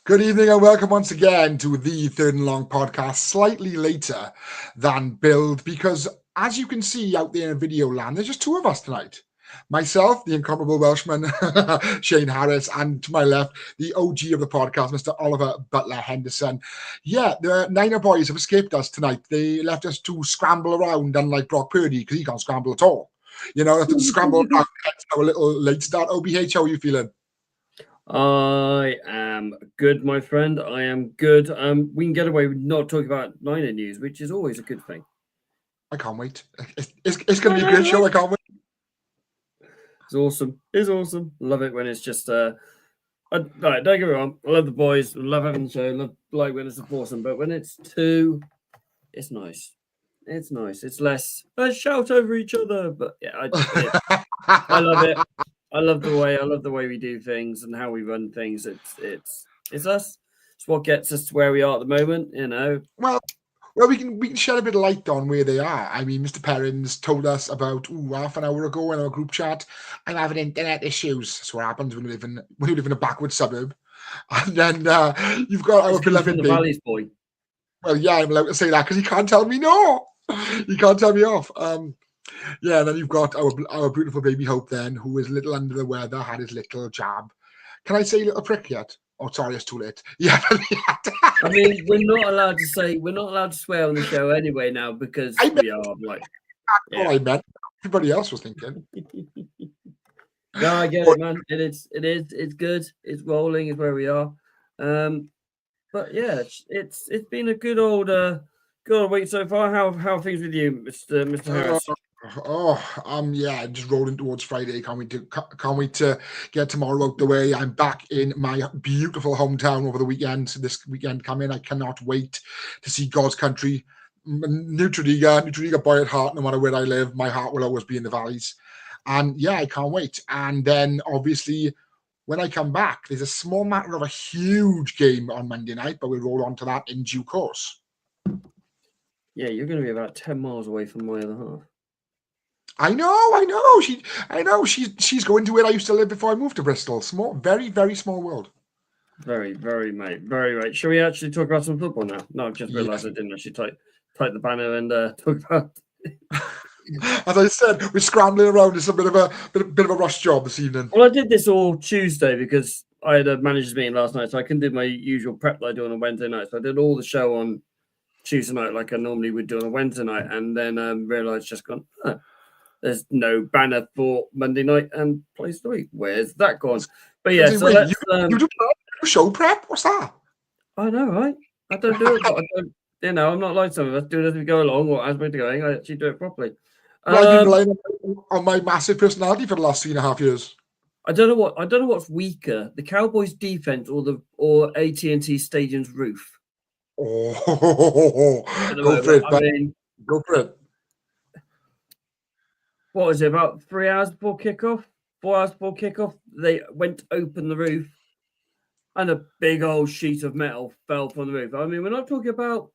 Good evening and welcome once again to the Third and Long podcast, slightly later than billed because, as you can see out there in video land, there's just two of us tonight. Myself, the incomparable Welshman, Shane Harris, and to my left, the OG of the podcast, Mr. Oliver Butler Henderson. Yeah, the Niner boys have escaped us tonight. They left us to scramble around, unlike Brock Purdy, because he can't scramble at all. You know, have to scramble around, our little late start. OBH, how are you feeling? I am good, my friend. I am good. We can get away with not talking about Niner news, which is always a good thing. I can't wait. It's going to be a great show. I can't wait. It's awesome. It's awesome. Love it when it's just don't get me wrong. I love the boys. Love having the show. Love like when it's awesome. But when it's two, it's nice. It's nice. It's less shout over each other. But yeah, I love it. I love the way we do things and how we run things. It's us. It's what gets us to where we are at the moment, you know. Well, we can shed a bit of light on where they are. I mean, Mr. Perrins told us about half an hour ago in our group chat, I'm having internet issues. That's what happens when you live in a backward suburb. And then you've got our beloved the Valley's boy. Well, yeah, I'm allowed to say that because he can't tell me no. He can't tell me off. Yeah, and then you've got our beautiful baby Hope then, who is a little under the weather, had his little jab. Can I say little prick yet? Oh, sorry, it's too late. Yeah. I mean, we're not allowed to swear on the show anyway now because we are like. That's what I meant. Everybody else was thinking. No, I get it, man. It's good. It's rolling. It's where we are. But yeah, it's been a good old week so far. How are things with you, Mr. Harris? Yeah, just rolling towards Friday. Can't wait to get tomorrow out the way. I'm back in my beautiful hometown over the weekend. This weekend coming, I cannot wait to see God's country. Nutriga boy at heart. No matter where I live, my heart will always be in the valleys. And yeah, I can't wait. And then obviously, when I come back, there's a small matter of a huge game on Monday night, but we'll roll on to that in due course. Yeah, you're going to be about 10 miles away from my other half. I know. She's going to where I used to live before I moved to Bristol. Small, very, very small world. Very, very, mate. Very right. Shall we actually talk about some football now? No, I've just realised I didn't actually type the banner and talk about. As I said, we're scrambling around. It's a bit of a rush job this evening. Well, I did this all Tuesday because I had a managers meeting last night, so I couldn't do my usual prep that I do on a Wednesday night. So I did all the show on Tuesday night like I normally would do on a Wednesday night, and then realised just gone. There's no banner for Monday night and place of the week. Where's that gone? But yeah, so let's. You do show prep? What's that? I know, right? I don't do it. But I don't. You know, I'm not like some of us. Do it as we go along, or as we're going. I actually do it properly. Well, I've been relying on my massive personality for the last 3.5 years. I don't know what's weaker: the Cowboys' defense or AT&T Stadium's roof. Oh, go for it! Go for it. What was it, about 3 hours before kickoff? 4 hours before kickoff, they went to open the roof and a big old sheet of metal fell from the roof. I mean, we're not talking about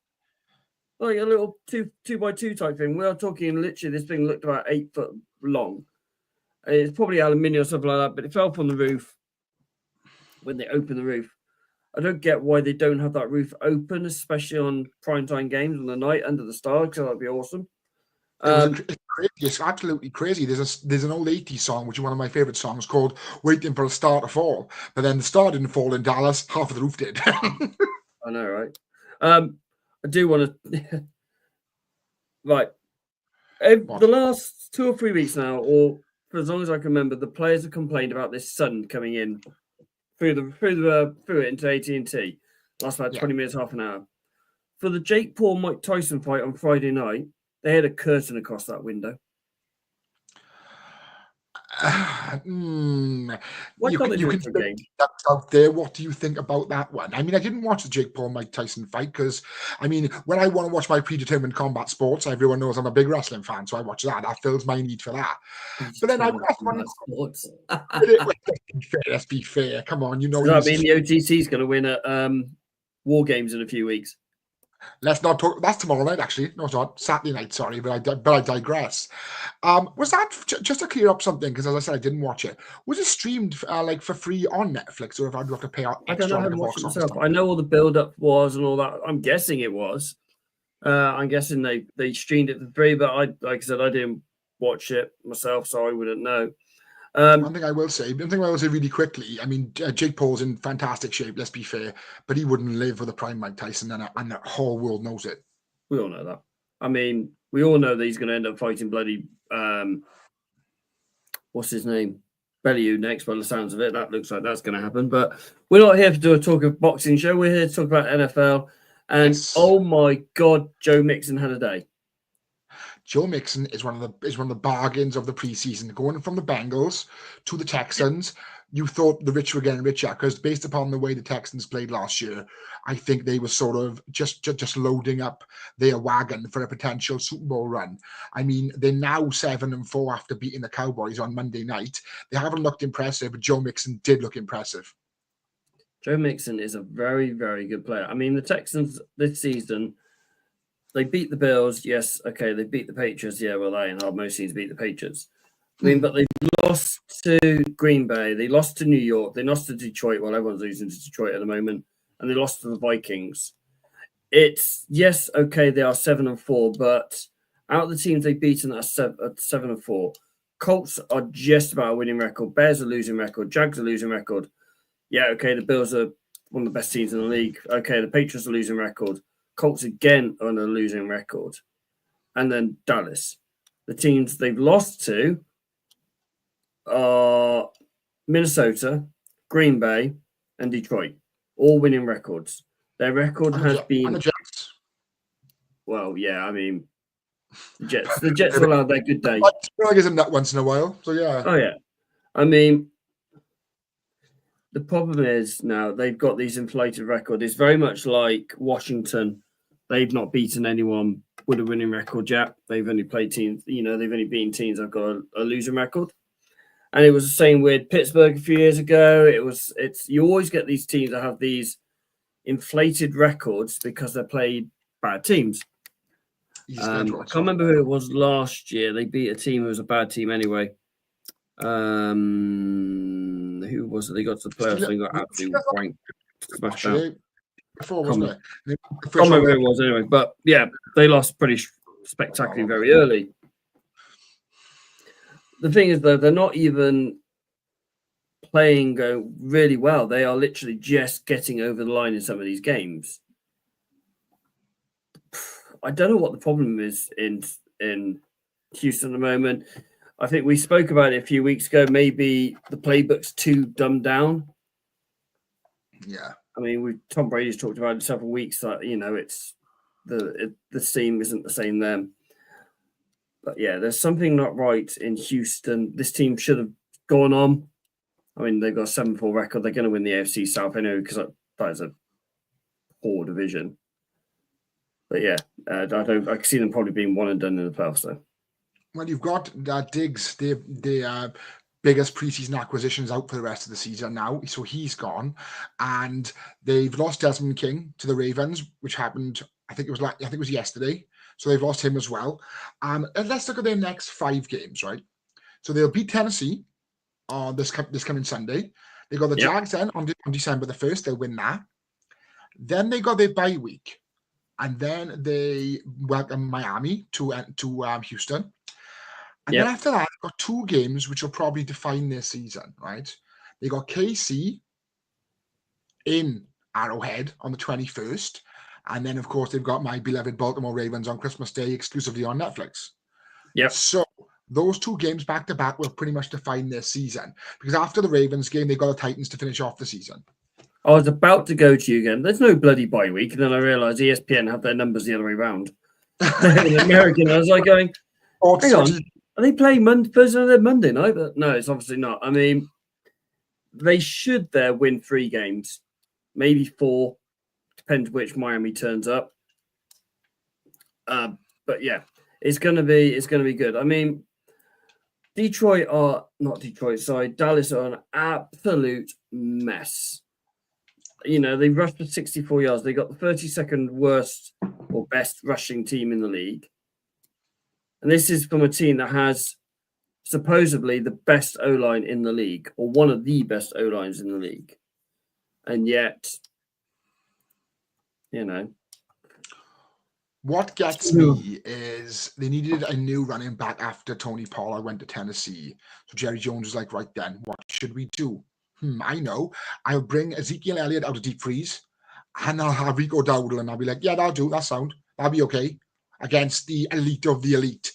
like a little 2x2 type thing. We're talking literally this thing looked about 8 foot long. It's probably aluminium or something like that, but it fell from the roof when they opened the roof. I don't get why they don't have that roof open, especially on primetime games on the night under the stars, because that'd be awesome. It's absolutely crazy. There's an old 80s song, which is one of my favorite songs, called "Waiting for a Star to Fall." But then the star didn't fall in Dallas. Half of the roof did. I know, right? I do want to. Right, the last 2 or 3 weeks now, or for as long as I can remember, the players have complained about this sun coming in through it into AT&T. Lasts about 20 minutes, half an hour. For the Jake Paul Mike Tyson fight on Friday night, they had a curtain across that window. mean, Why you can't can they you do can it for a put game? that out there. What do you think about that one? I mean, I didn't watch the Jake Paul Mike Tyson fight because, I mean, when I want to watch my predetermined combat sports, everyone knows I'm a big wrestling fan, so I watch that. That fills my need for that. But then I Determined watched one. combat sports. Let's be fair. Come on, you know Does that he's. mean the OTC is going to win at War Games in a few weeks? Let's not talk. That's tomorrow night, actually. No, it's not Saturday night. Sorry, but I digress. Was that just to clear up something? Because as I said, I didn't watch it. Was it streamed like for free on Netflix, or if I'd have to pay out I don't know. extra I like a haven't watched box it office? myself. I know all the build-up was and all that. I'm guessing it was. I'm guessing they streamed it for free, but like I said, I didn't watch it myself, so I wouldn't know. One thing I will say really quickly. I mean, Jake Paul's in fantastic shape. Let's be fair, but he wouldn't live with a prime Mike Tyson, and the whole world knows it. We all know that. I mean, we all know that he's going to end up fighting bloody what's his name? Bellew next, by the sounds of it. That looks like that's going to happen. But we're not here to do a talk of boxing show. We're here to talk about NFL. And Yes. oh my God, Joe Mixon had a day. Joe Mixon is one of the bargains of the preseason. Going from the Bengals to the Texans, you thought the rich were getting richer because based upon the way the Texans played last year, I think they were sort of just loading up their wagon for a potential Super Bowl run. I mean, they're now 7-4 after beating the Cowboys on Monday night. They haven't looked impressive, but Joe Mixon did look impressive. Joe Mixon is a very, very good player. I mean, the Texans this season, they beat the Bills. Yes, okay, they beat the Patriots. Yeah, well, they and most teams beat the Patriots. I mean, but they lost to Green Bay. They lost to New York. They lost to Detroit. Well, everyone's losing to Detroit at the moment. And they lost to the Vikings. It's, yes, okay, they are 7-4, but out of the teams they've beaten at 7-4, Colts are just about a winning record. Bears are losing record. Jags are losing record. Yeah, okay, the Bills are one of the best teams in the league. Okay, the Patriots are losing record. Colts again are on a losing record. And then Dallas. The teams they've lost to are Minnesota, Green Bay, and Detroit. All winning records. Their record has been... And the Jets. Well, yeah, I mean, the Jets will have their good day. I guess in that once in a while, so yeah. Oh, yeah. I mean... The problem is now they've got these inflated records. It's very much like Washington. They've not beaten anyone with a winning record yet. They've only played teams, they've only beaten teams that've got a losing record. And it was the same with Pittsburgh a few years ago. You always get these teams that have these inflated records because they played bad teams. I can't remember who it was last year. They beat a team who was a bad team anyway. Who was it? They got to the playoffs and they got absolutely wanked, smashed out. Before, wasn't it? I can't remember who it was anyway. But yeah, they lost pretty spectacularly very early. The thing is, though, they're not even playing really well. They are literally just getting over the line in some of these games. I don't know what the problem is in Houston at the moment. I think we spoke about it a few weeks ago. Maybe the playbook's too dumbed down. Yeah. I mean, Tom Brady's talked about it several weeks that, it's the team isn't the same then. But yeah, there's something not right in Houston. This team should have gone on. I mean, they've got a 7-4 record. They're going to win the AFC South anyway because that is a poor division. But yeah, I can see them probably being one and done in the playoffs though. Well, you've got Diggs, the biggest preseason acquisitions out for the rest of the season now. So he's gone. And they've lost Desmond King to the Ravens, which happened, I think it was yesterday. So they've lost him as well. And let's look at their next 5 games, right? So they'll beat Tennessee on this coming Sunday. They got the Jags then on December the 1st. They'll win that. Then they got their bye week. And then they welcome Miami to Houston. And then after that, they've got 2 games which will probably define their season, right? They got KC in Arrowhead on the 21st. And then, of course, they've got my beloved Baltimore Ravens on Christmas Day exclusively on Netflix. Yep. So those 2 games back-to-back will pretty much define their season. Because after the Ravens game, they got the Titans to finish off the season. I was about to go to you again. There's no bloody bye week. And then I realised ESPN have their numbers the other way around. In American, I was like going, hang on. Are they playing Thursday night? Monday night? But no, it's obviously not. I mean, they should win 3 games, maybe 4, depends which Miami turns up. But yeah, it's gonna be good. I mean, Dallas are an absolute mess. You know, they rushed for 64 yards. They got the 32nd worst or best rushing team in the league. And this is from a team that has supposedly the best O-line in the league, or one of the best O-lines in the league. And yet, you know. What gets me is they needed a new running back after Tony Pollard went to Tennessee. So Jerry Jones was like, right then, what should we do? I know. I'll bring Ezekiel Elliott out of deep freeze, and I'll have Rico Dowdle, and I'll be like, yeah, that'll do. That sound. That'll be okay against the elite of the elite.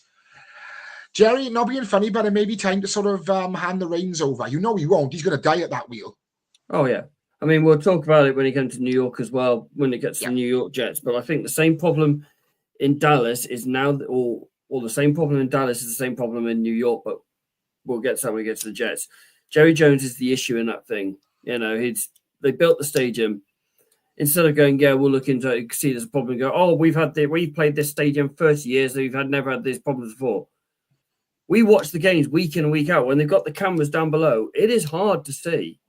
Jerry, not being funny, but it may be time to sort of hand the reins over. You know he won't. He's going to die at that wheel. Oh, yeah. I mean, we'll talk about it when he comes to New York as well, when it gets to the New York Jets. But I think the same problem in Dallas is now, or the same problem in Dallas is the same problem in New York, but we'll get to that when we get to the Jets. Jerry Jones is the issue in that thing. You know, they built the stadium. Instead of going, we'll look into it, see there's a problem, go, oh, we've played this stadium 30 years, we've never had these problems before. We watch the games week in and week out. When they've got the cameras down below, it is hard to see.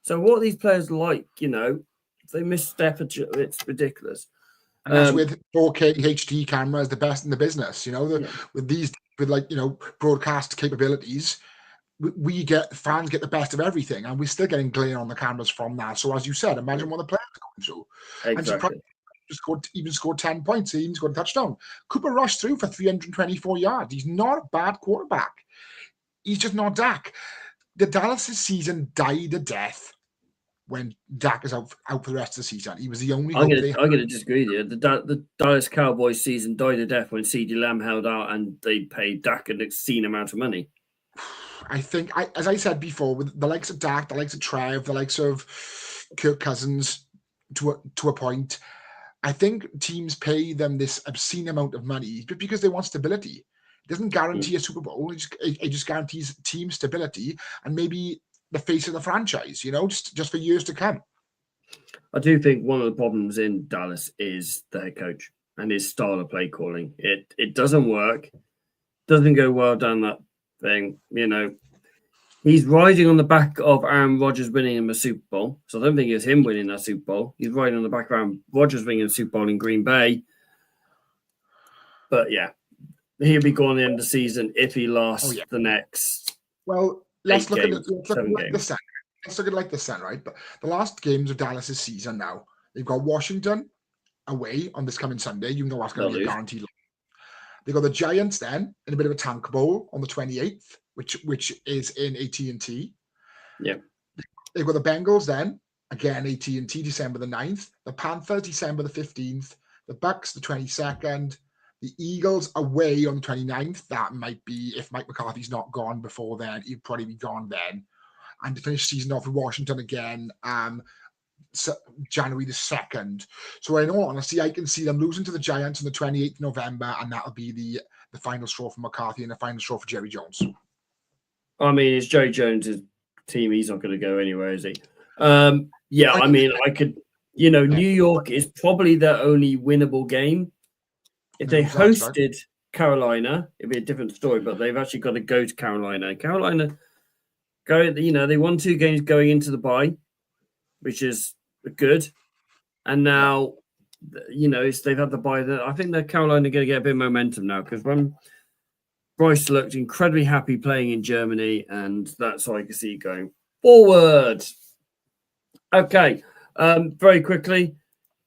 So what are these players like, you know, if they misstep, it's ridiculous. And that's with 4K HD cameras, the best in the business, you know, with like, you know, broadcast capabilities, fans get the best of everything, and we're still getting glare on the cameras from that. So as you said, imagine what the players are going through. Exactly. And even scored 10 points. He even scored a touchdown. Cooper rushed through for 324 yards. He's not a bad quarterback. He's just not Dak. The Dallas season died a death when Dak is out for the rest of the season. He was the only. I'm going to disagree with you. The Dallas Cowboys season died a death when CeeDee Lamb held out and they paid Dak an obscene amount of money. I think, as I said before, with the likes of Dak, the likes of Trev, the likes of Kirk Cousins, to a point, I think teams pay them this obscene amount of money because they want stability. It doesn't guarantee a Super Bowl. It just guarantees team stability and maybe the face of the franchise, you know, just for years to come. I do think one of the problems in Dallas is the head coach and his style of play calling. It doesn't work. Doesn't go well down that thing, you know. He's riding on the back of Aaron Rodgers winning him a Super Bowl. So I don't think it's him winning that Super Bowl. He's riding on the back of Aaron Rodgers winning a Super Bowl in Green Bay. But yeah, he'll be gone at the end of the season if he lasts the next. Well, let's look at this. Let's look at it like this then, right? But the last games of Dallas' season now, they've got Washington away on this coming Sunday. You know that's going to be a guaranteed. They've got the Giants then in a bit of a tank bowl on the 28th, which is in AT&T. Yeah. They've got the Bengals then, again, AT&T, December the 9th. The Panthers, December the 15th. The Bucks, the 22nd. The Eagles away on the 29th. That might be, if Mike McCarthy's not gone before then, he'd probably be gone then. And to finish the season off with Washington again, January the 2nd. So in all honesty, I can see them losing to the Giants on the 28th of November, and that'll be the final straw for McCarthy and the final straw for Jerry Jones. I mean, it's Jerry Jones' team. He's not going to go anywhere, is he? Yeah, I mean, I could, you know, New York is probably their only winnable game. If they hosted Carolina, it'd be a different story, but they've actually got to go to Carolina. Carolina, you know, they won 2 games going into the bye, which is good. And now, you know, they've had the bye. I think that Carolina are going to get a bit of momentum now because when Bryce looked incredibly happy playing in Germany, and that's how I can see it going forward. Okay, very quickly.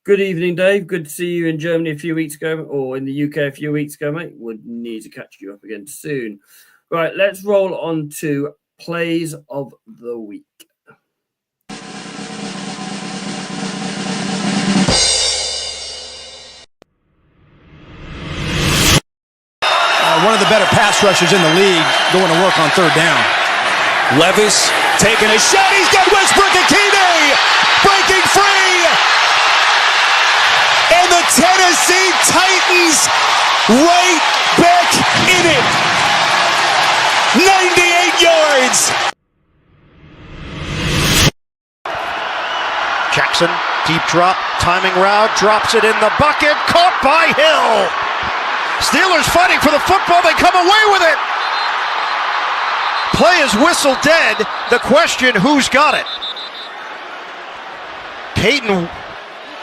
Good evening, Dave. Good to see you in Germany a few weeks ago, or in the UK a few weeks ago, mate. Would need to catch you up again soon. Right, let's roll on to plays of the week. One of the better pass rushers in the league going to work on third down. Levis taking a shot. He's got Westbrook-Akine breaking free. And the Tennessee Titans right back in it. 98 yards. Jackson, deep drop, timing route, drops it in the bucket, caught by Hill. Steelers fighting for the football, they come away with it. Play is whistle dead. The question, who's got it? Peyton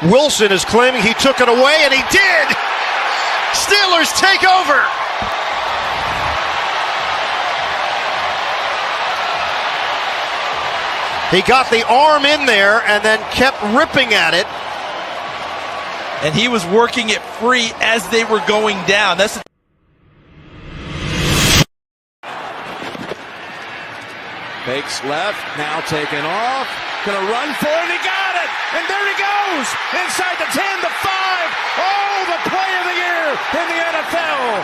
Wilson is claiming he took it away, and he did. Steelers take over. He got the arm in there and then kept ripping at it. And he was working it free as they were going down. That's Fakes left, now taken off. Gonna run for it, he got it! And there he goes! Inside the 10, the 5. Oh, the play of the year in the NFL!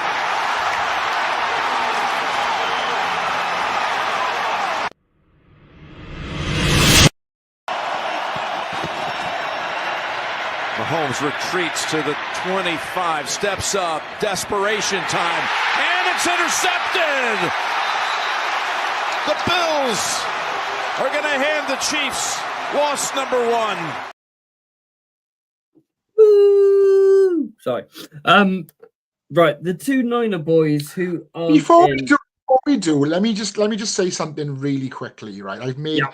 Mahomes retreats to the 25, steps up, desperation time, and it's intercepted! The Bills are going to hand the Chiefs loss number 1. Woo! Sorry. Right, the two Niner boys who are Before we do, let me just say something really quickly, right? I've made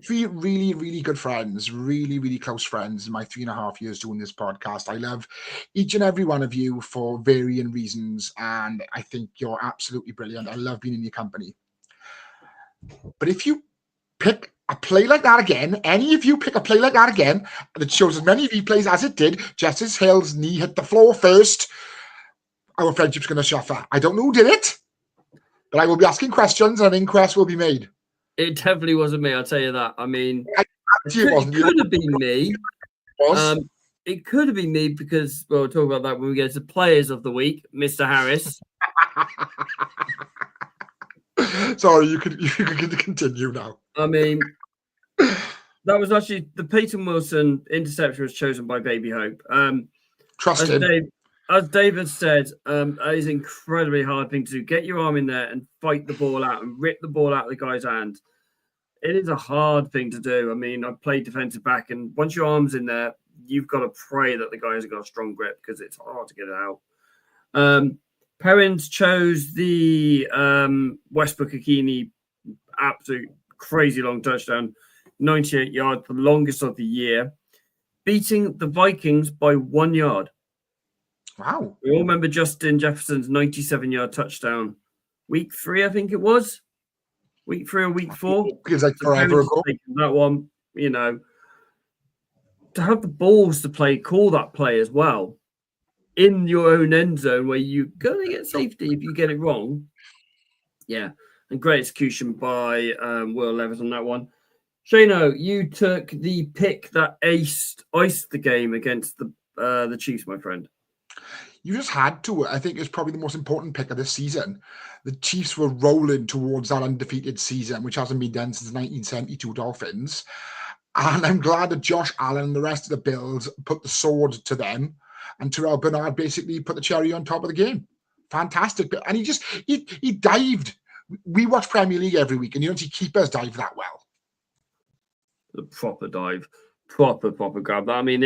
three really, really good friends, really, really close friends in my 3.5 years doing this podcast. I love each and every one of you for varying reasons, and I think you're absolutely brilliant. I love being in your company. But if you pick a play like that again, any of you pick a play like that again, that shows as many replays as it did, just as Hill's knee hit the floor first, our friendship's going to suffer. I don't know who did it, but I will be asking questions and an inquest will be made. It definitely wasn't me, I'll tell you that. I mean, it wasn't. could have been me. Was. It could have been me because, well, we'll talk about that when we get to Players of the Week, Mr. Harris. Sorry, you could continue now. I mean, that was actually the Peyton Wilson interception was chosen by Baby Hope. Trust him. As David said, it is an incredibly hard thing to do. Get your arm in there and fight the ball out and rip the ball out of the guy's hand. It is a hard thing to do. I mean, I played defensive back, and once your arm's in there, you've got to pray that the guy hasn't got a strong grip because it's hard to get it out. Parents chose the Westbrook Akini absolute crazy long touchdown, 98 yards, the longest of the year, beating the Vikings by 1 yard. Wow. We all remember Justin Jefferson's 97-yard touchdown. Week 3, I think it was. Week 3 or week 4. Feels like forever ago. That one, you know. To have the balls to call that play as well in your own end zone where you're going to get safety if you get it wrong. Yeah. And great execution by Will Levis on that one. Shano, you took the pick that iced the game against the Chiefs, my friend. You just had to. I think it's probably the most important pick of this season. The Chiefs were rolling towards that undefeated season, which hasn't been done since 1972 Dolphins. And I'm glad that Josh Allen and the rest of the Bills put the sword to them. And Terrell Bernard basically put the cherry on top of the game. Fantastic. And he dived. We watch Premier League every week, and you don't see keepers dive that well. The proper dive. Proper grab. I mean,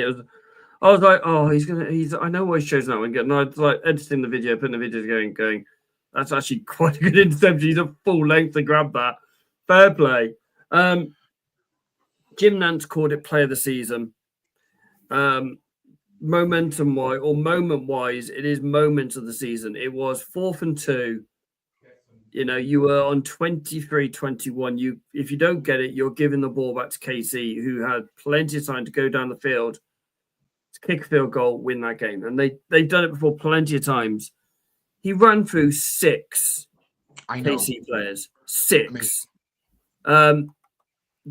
I was like, oh, I know why he's chosen that one. And I was like editing the video, putting the video going, that's actually quite a good interception. He's a full length to grab that. Fair play. Jim Nantz called it play of the season. Moment-wise, it is moments of the season. It was 4th and 2. You know, you were on 23-21. If you don't get it, you're giving the ball back to KC, who had plenty of time to go down the field, kick a field goal, win that game. And they've done it before plenty of times. He ran through 6 KC players. 6.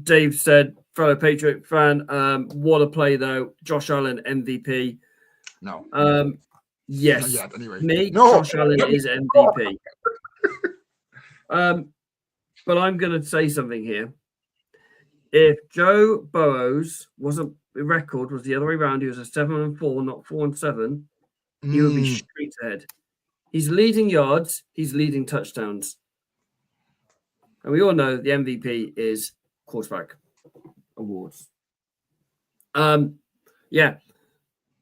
Dave said, fellow Patriot fan, what a play, though. Josh Allen, MVP. No. Yes. Not yet, anyway. Me, Josh Allen is MVP. But I'm going to say something here. If Joe Burrow's record was the other way around, he was a 7-4, not 4-7, he would be straight ahead. He's leading yards, he's leading touchdowns. And we all know the MVP is quarterback awards. Yeah,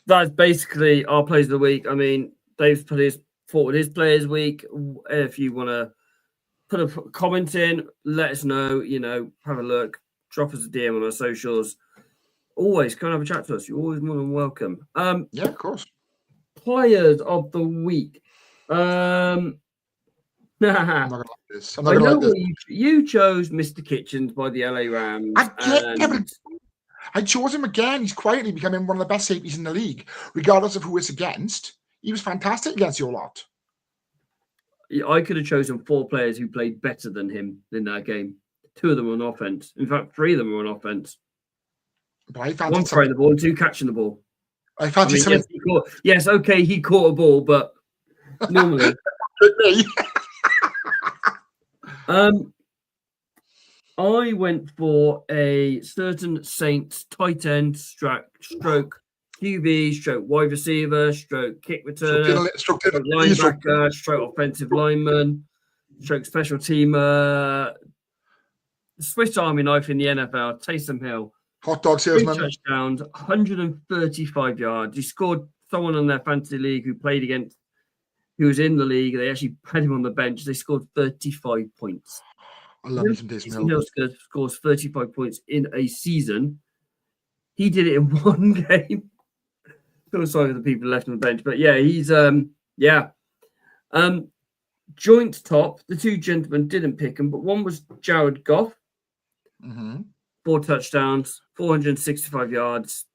that's basically our plays of the week. I mean, Dave's put his forward his players week. If you want to put a comment in, let us know. Have a look. Drop us a DM on our socials. Always come and have a chat to us. You're always more than welcome. Yeah, of course. Players of the week. I'm not gonna like this. I'm not I gonna know like this. what you chose Mr. Kitchens by the LA Rams. I chose him again. He's quietly becoming one of the best safeties in the league, regardless of who it's against. He was fantastic against your lot. I could have chosen 4 players who played better than him in that game. 2 of them were on offense. In fact, 3 of them were on offense. But I fancied 1 throwing the ball and 2 catching the ball. I fancied something. Yes, okay, he caught a ball, but normally. I went for a certain Saints tight end stroke QB, stroke wide receiver, stroke kick returner, stroke linebacker, stroke offensive lineman, stroke special teamer, Swiss Army knife in the NFL, Taysom Hill. Hot dog salesman. 3 touchdowns, 135 yards. He scored someone on their fantasy league who was in the league. They actually had him on the bench. They scored 35 points. I love me some Taysom Hill. Scores 35 points in a season. He did it in 1 game. Feel sorry for the people left on the bench, but yeah, he's joint top. The 2 gentlemen didn't pick him, but one was Jared Goff. 4 touchdowns, 465 yards.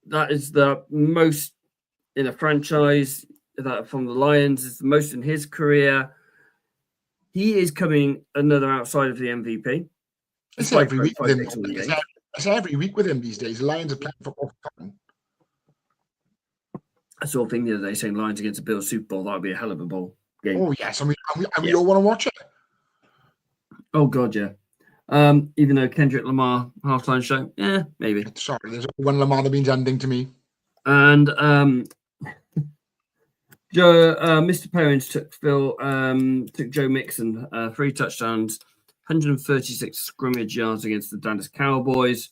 That is the most in a franchise that from the Lions. It's the most in his career. He is coming another outside of the MVP. It's every week with him. It's every week with him these days. The Lions are playing football. I saw a thing the other day saying Lions against the Bills Super Bowl. That would be a hell of a bowl game. Oh yes, and we all want to watch it. Oh god, yeah. Even though Kendrick Lamar halftime show, yeah, maybe. Sorry, there's one Lamar that means anything to me. And Mr. Perrins took Joe Mixon, 3 touchdowns, 136 scrimmage yards against the Dallas Cowboys.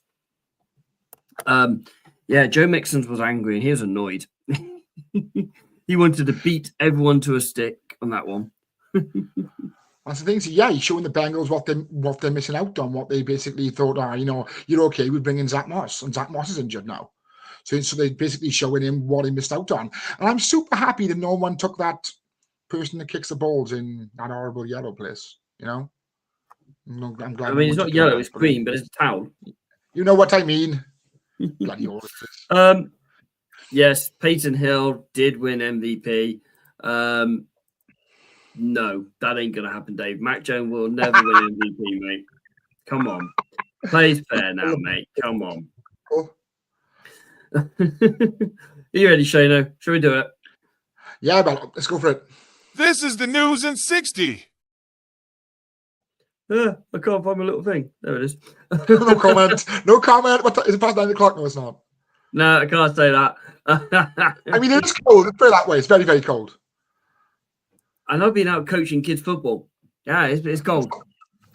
Joe Mixon was angry and he was annoyed. He wanted to beat everyone to a stick on that one. That's the thing. So he's showing the Bengals what they're missing out on. What they basically thought, you're okay with bringing Zach Moss, and Zach Moss is injured now. So they're basically showing him what he missed out on. And I'm super happy that no one took that person that kicks the balls in that horrible yellow place. I'm glad. I mean, it's not yellow; it's green, but it's a towel. You know what I mean? Bloody orifice. Yes, Peyton Hill did win MVP. No, that ain't gonna happen, Dave. Mac Jones will never win MVP, mate. Come on, play fair now, mate. Come on. Cool. Are you ready, Shano? Shall we do it? Yeah, but let's go for it. This is the news in 60. I can't find my little thing. There it is. No comment. No comment. Is it past 9 o'clock? No, it's not. No, I can't say that. I mean, it's cold. Let's put it that way. It's very, very cold. And I've been out coaching kids football. Yeah, it's cold.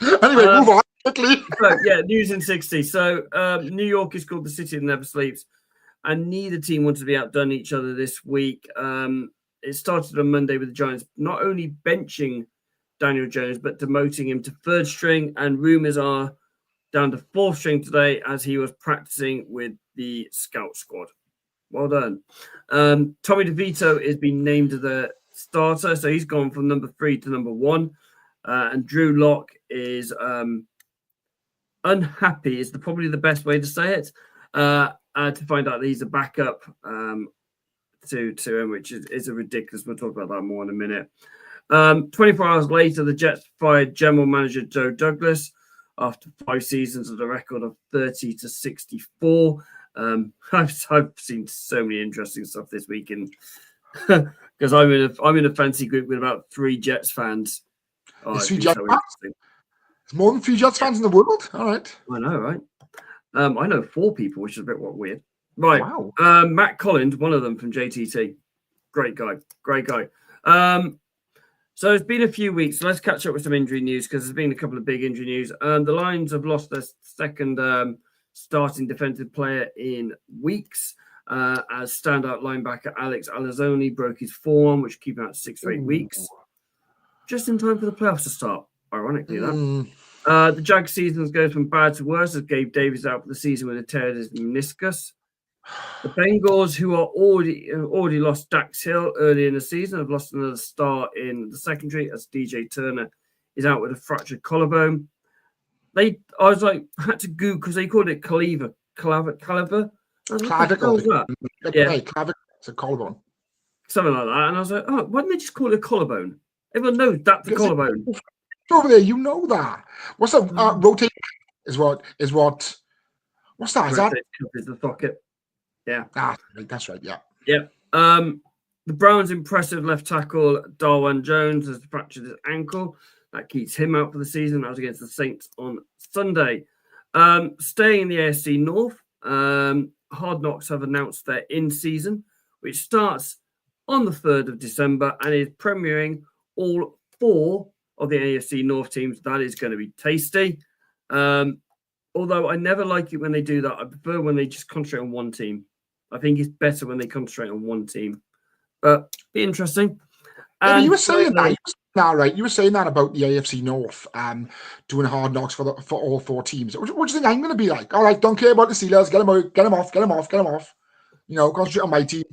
Anyway, move on quickly. So, news in 60. So, New York is called the city that never sleeps, and neither team wanted to be outdone each other this week. It started on Monday with the Giants not only benching Daniel Jones, but demoting him to 3rd string, and rumors are down to 4th string today as he was practicing with the scout squad. Well done. Tommy DeVito is being named the starter, so he's gone from number 3 to number 1. And Drew Lock is unhappy, is probably the best way to say it, to find out that he's a backup to him, which is a ridiculous. We'll talk about that more in a minute. 24 hours later, the Jets fired general manager Joe Douglas after 5 seasons with a record of 30-64. I've seen so many interesting stuff this weekend because I'm in a fancy group with about 3 Jets fans. There's more than 3 Jets fans in the world. All right, I know, right? I know 4 people, which is a bit weird. Right. Wow. Matt Collins, one of them from JTT. Great guy. So it's been a few weeks. So let's catch up with some injury news because there's been a couple of big injury news. The Lions have lost their second starting defensive player in weeks. As standout linebacker Alex Alazzoni broke his forearm, which keep him out 6 to 8 weeks. Just in time for the playoffs to start, ironically, that. The Jags seasons goes from bad to worse as Gabe Davis out for the season with a tear in his meniscus. The Bengals, who are already lost Dax Hill early in the season, have lost another star in the secondary as DJ Turner is out with a fractured collarbone. I had to Google because they called it clavicle. Clavicle. Yeah, clavicle. It's a collarbone. Something like that. And I was like, oh, why didn't they just call it a collarbone? Everyone knows that's a collarbone. Over there, you know that. What's that? Rotate is what? What's that? Is that? Is the socket. Yeah. That's right. Yeah. Yeah. The Browns' impressive left tackle Darwan Jones has fractured his ankle. That keeps him out for the season. That was against the Saints on Sunday. Staying in the AFC North, Hard Knocks have announced their in-season, which starts on the 3rd of December and is premiering all 4 of the AFC North teams. That is going to be tasty. Although I never like it when they do that. I prefer when they just concentrate on one team. I think it's better when they concentrate on one team. But be interesting. And you were saying that. You were saying that about the AFC North doing Hard Knocks for all 4 teams. What do you think I'm going to be like? All right, don't care about the Steelers. Get them off. You know, concentrate on my team.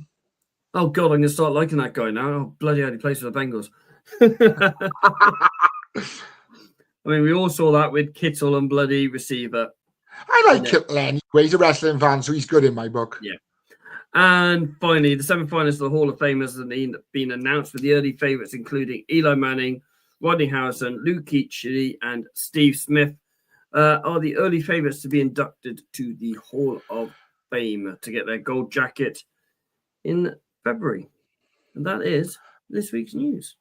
Oh, God, I'm going to start liking that guy now. Oh, bloody hell, he plays for the Bengals. I mean, we all saw that with Kittle and bloody receiver. I like Kittle anyway. He's a wrestling fan, so he's good in my book. Yeah. And finally, the semi-finalists of the Hall of Famers have been announced with the early favourites, including Eli Manning, Rodney Harrison, Luke Kuechly, and Steve Smith, are the early favourites to be inducted to the Hall of Fame to get their gold jacket in February. And that is this week's news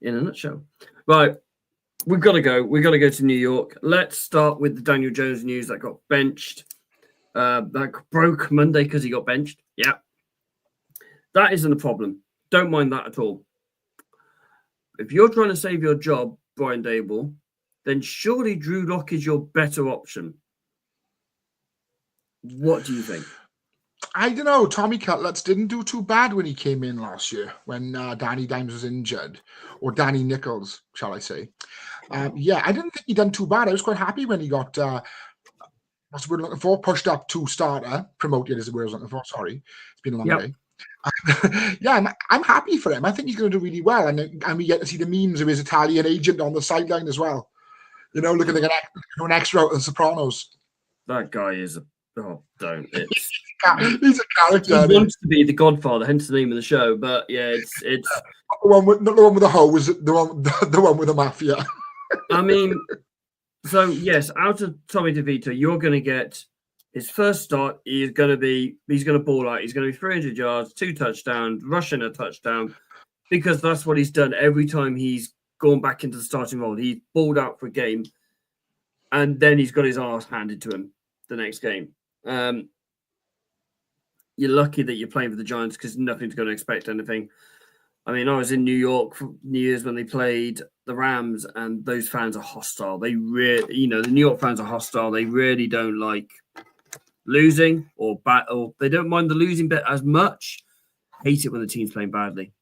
in a nutshell. Right, we've got to go. We've got to go to New York. Let's start with the Daniel Jones news that got benched. That broke Monday because he got benched. Yeah. That isn't a problem. Don't mind that at all. If you're trying to save your job, Brian Dable, then surely Drew Lock is your better option. What do you think? I don't know. Tommy Cutlets didn't do too bad when he came in last year when Danny Dimes was injured, or Danny Nichols, shall I say. Yeah, I didn't think he done too bad. I was quite happy when he got... what's the word I'm looking for? Pushed up to starter. Promoted is the word I was looking for. Sorry. It's been a long day. Yeah, I'm happy for him. I think he's going to do really well. And we get to see the memes of his Italian agent on the sideline as well. You know, looking like an extra out of The Sopranos. That guy is don't. It's, he's a character. He wants to be the Godfather, hence the name of the show. But yeah, it's not the one with the hose, the one with the mafia. I mean, so yes, out of Tommy DeVito, you're going to get his first start. He's going to ball out. He's going to be 300 yards, 2 touchdowns, rushing a touchdown, because that's what he's done every time he's gone back into the starting role. He's balled out for a game, and then he's got his arse handed to him the next game. You're lucky that you're playing for the Giants because nothing's going to expect anything. I mean, I was in New York for New Year's when they played the Rams, and those fans are hostile. They really, the New York fans are hostile. They really don't like losing or they don't mind the losing bit as much. Hate it when the team's playing badly.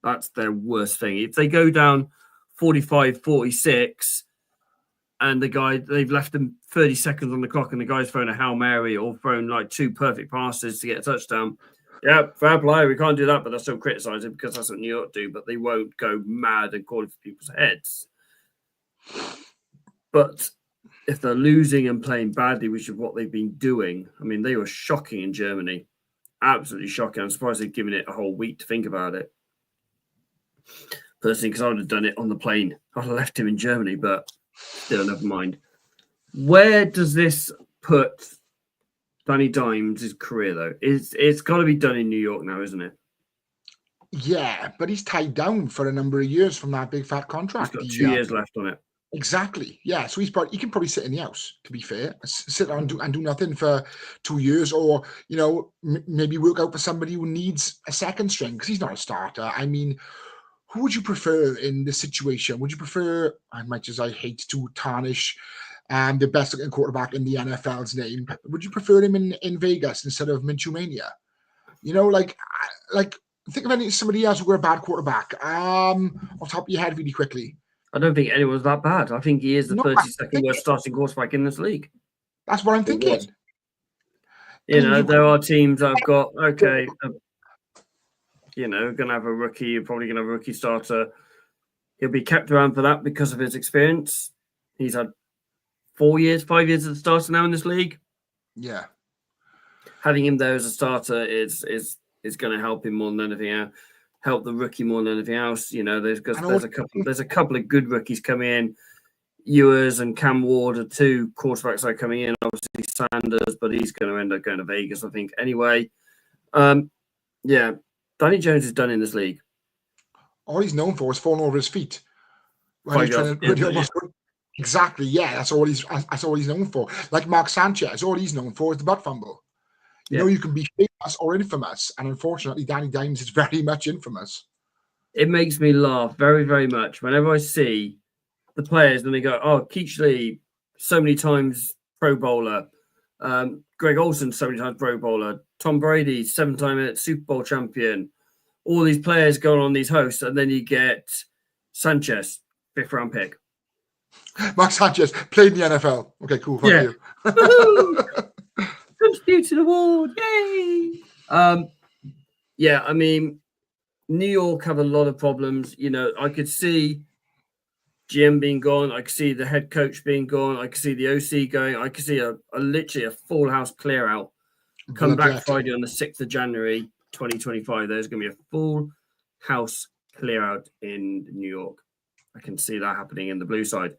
That's their worst thing. If they go down 45-46 and they've left them 30 seconds on the clock and the guy's thrown a Hail Mary or thrown like 2 perfect passes to get a touchdown, yeah, fair play. We can't do that, but they'll still criticize it because that's what New York do. But they won't go mad and call it for people's heads. But if they're losing and playing badly, which is what they've been doing, I mean, they were shocking in Germany. Absolutely shocking. I'm surprised they've given it a whole week to think about it. Personally, because I would have done it on the plane. I'd have left him in Germany, but still, never mind. Where does this put Danny Dimes' career, though? It's got to be done in New York now, isn't it? Yeah, but he's tied down for a number of years from that big fat contract. He's got 2 years left on it. Exactly. Yeah, so he can probably sit in the house, to be fair, sit and do nothing for 2 years, or maybe work out for somebody who needs a second string because he's not a starter. I mean, who would you prefer in this situation? Would you prefer, as much as I hate to tarnish the best looking quarterback in the NFL's name. Would you prefer him in Vegas instead of Minshew Mania? You know, like think of somebody else who were a bad quarterback. Off the top of your head, really quickly. I don't think anyone's that bad. I think he is the 32nd worst starting quarterback in this league. That's what I'm thinking. You know, there are teams that have got, you know, going to have a rookie. You're probably going to have a rookie starter. He'll be kept around for that because of his experience. He's had 5 years as a starter now in this league. Yeah. Having him there as a starter is going to help him more than anything else. Help the rookie more than anything else. You know, there's a couple of good rookies coming in. Ewers and Cam Ward are two quarterbacks that are coming in. Obviously Sanders, but he's going to end up going to Vegas, I think. Anyway, yeah, Danny Jones is done in this league. All he's known for is falling over his feet. Exactly, yeah. That's all he's known for. Like Mark Sanchez, all he's known for is the butt fumble. You know, you can be famous or infamous, and unfortunately, Danny Dimes is very much infamous. It makes me laugh very, very much whenever I see the players and they go, "Oh, Keachley, so many times Pro Bowler, Greg Olsen, so many times Pro Bowler, Tom Brady, 7-time Super Bowl champion." All these players going on these hosts, and then you get Sanchez, 5th round pick. Mark Sanchez played in the NFL. Okay, cool. Thank you. Contributed award, yay! Yeah, I mean, New York have a lot of problems. You know, I could see GM being gone. I could see the head coach being gone. I could see the OC going. I could see literally a full house clear out. Come back Friday on the 6th of January, 2025. There's going to be a full house clear out in New York. I can see that happening in the blue side.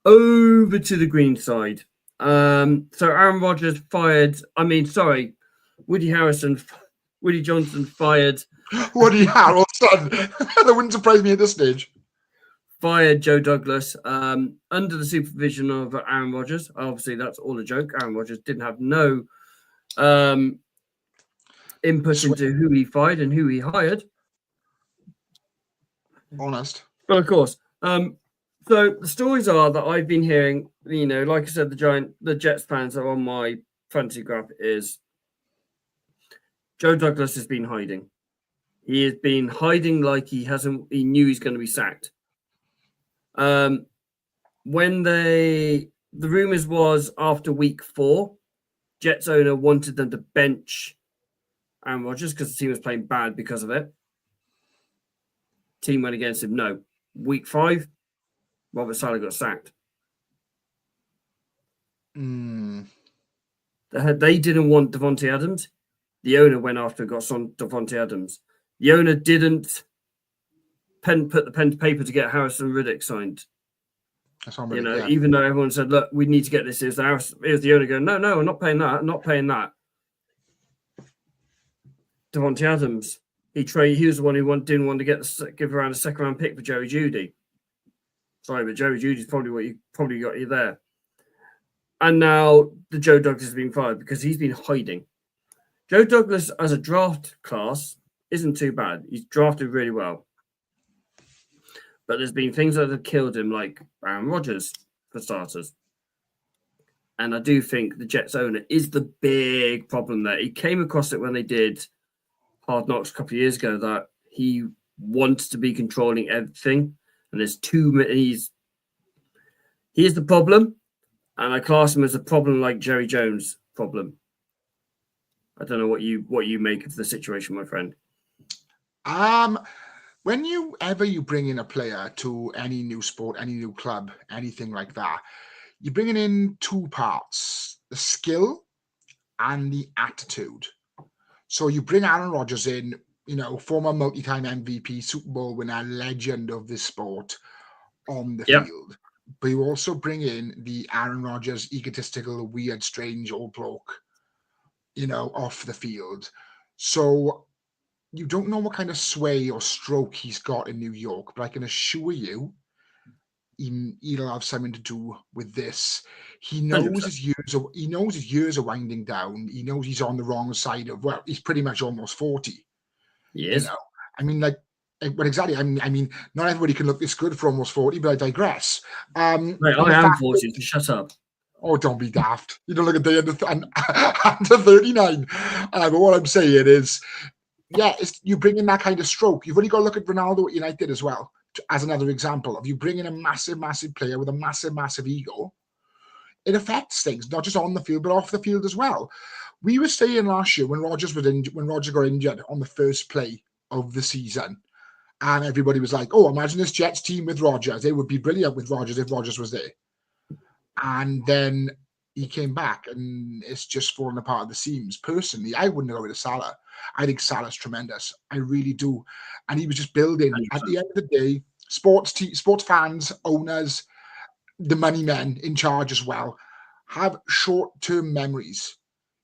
Over to the green side. So Aaron Rodgers fired. Woody Johnson fired. Woody Harrelson. That wouldn't surprise me at this stage. Fired Joe Douglas under the supervision of Aaron Rodgers. Obviously, that's all a joke. Aaron Rodgers didn't have no input into who he fired and who he hired. Honest. But of course. So the stories are that I've been hearing, you know, like I said, the Jets fans are on my fantasy graph is Joe Douglas has been hiding. He has been hiding like he knew he's going to be sacked. When the rumors was after week 4, Jets owner wanted them to bench Aaron Rodgers because the team was playing bad because of it. Team went against him. No. Week 5, Robert Saleh got sacked. Mm. They didn't want Devontae Adams. The owner went after and got Devontae Adams. The owner didn't put the pen to paper to get Harrison Riddick signed. You know, even though everyone said, "Look, we need to get this." Here's the owner going, "No, I'm not paying that. I'm not paying that." Devontae Adams, he was the one who didn't want to give around a 2nd round pick for Jerry Jeudy. Sorry, but Jerry Judy's probably what you probably got you there. And now the Joe Douglas has been fired because he's been hiding. Joe Douglas as a draft class isn't too bad. He's drafted really well. But there's been things that have killed him, like Aaron Rodgers, for starters. And I do think the Jets owner is the big problem there. He came across it when they did Hard Knocks a couple of years ago that he wants to be controlling everything. And there's too many. He is the problem. And I class him as a problem like Jerry Jones' problem. I don't know what you make of the situation, my friend. Whenever you bring in a player to any new sport, any new club, anything like that, you're bringing in 2 parts, the skill and the attitude. So you bring Aaron Rodgers in, you know, former multi-time MVP, Super Bowl winner, legend of this sport on the field. But you also bring in the Aaron Rodgers egotistical, weird, strange old bloke, you know, off the field. So you don't know what kind of sway or stroke he's got in New York, but I can assure you he'll have something to do with this. He knows his years are winding down. He knows he's on the wrong side of, well, he's pretty much almost 40. Yes. You know, I mean, like, Well, exactly. I mean, not everybody can look this good for almost 40, but I digress. Mate, I am 40, so shut up. Oh, don't be daft. You don't look a day under 39. But what I'm saying is, yeah, you bring in that kind of stroke. You've only got to look at Ronaldo at United as well, as another example of you bring in a massive, massive player with a massive, massive ego. It affects things, not just on the field, but off the field as well. We were saying last year when Rodgers got injured on the first play of the season, and everybody was like, "Oh, imagine this Jets team with Rodgers. They would be brilliant with Rodgers if Rodgers was there." And then he came back, and it's just fallen apart at the seams. Personally, I wouldn't go with Salah. I think Salah's tremendous. I really do. And he was just building. 100%. At the end of the day, sports fans, owners, the money men in charge as well, have short-term memories.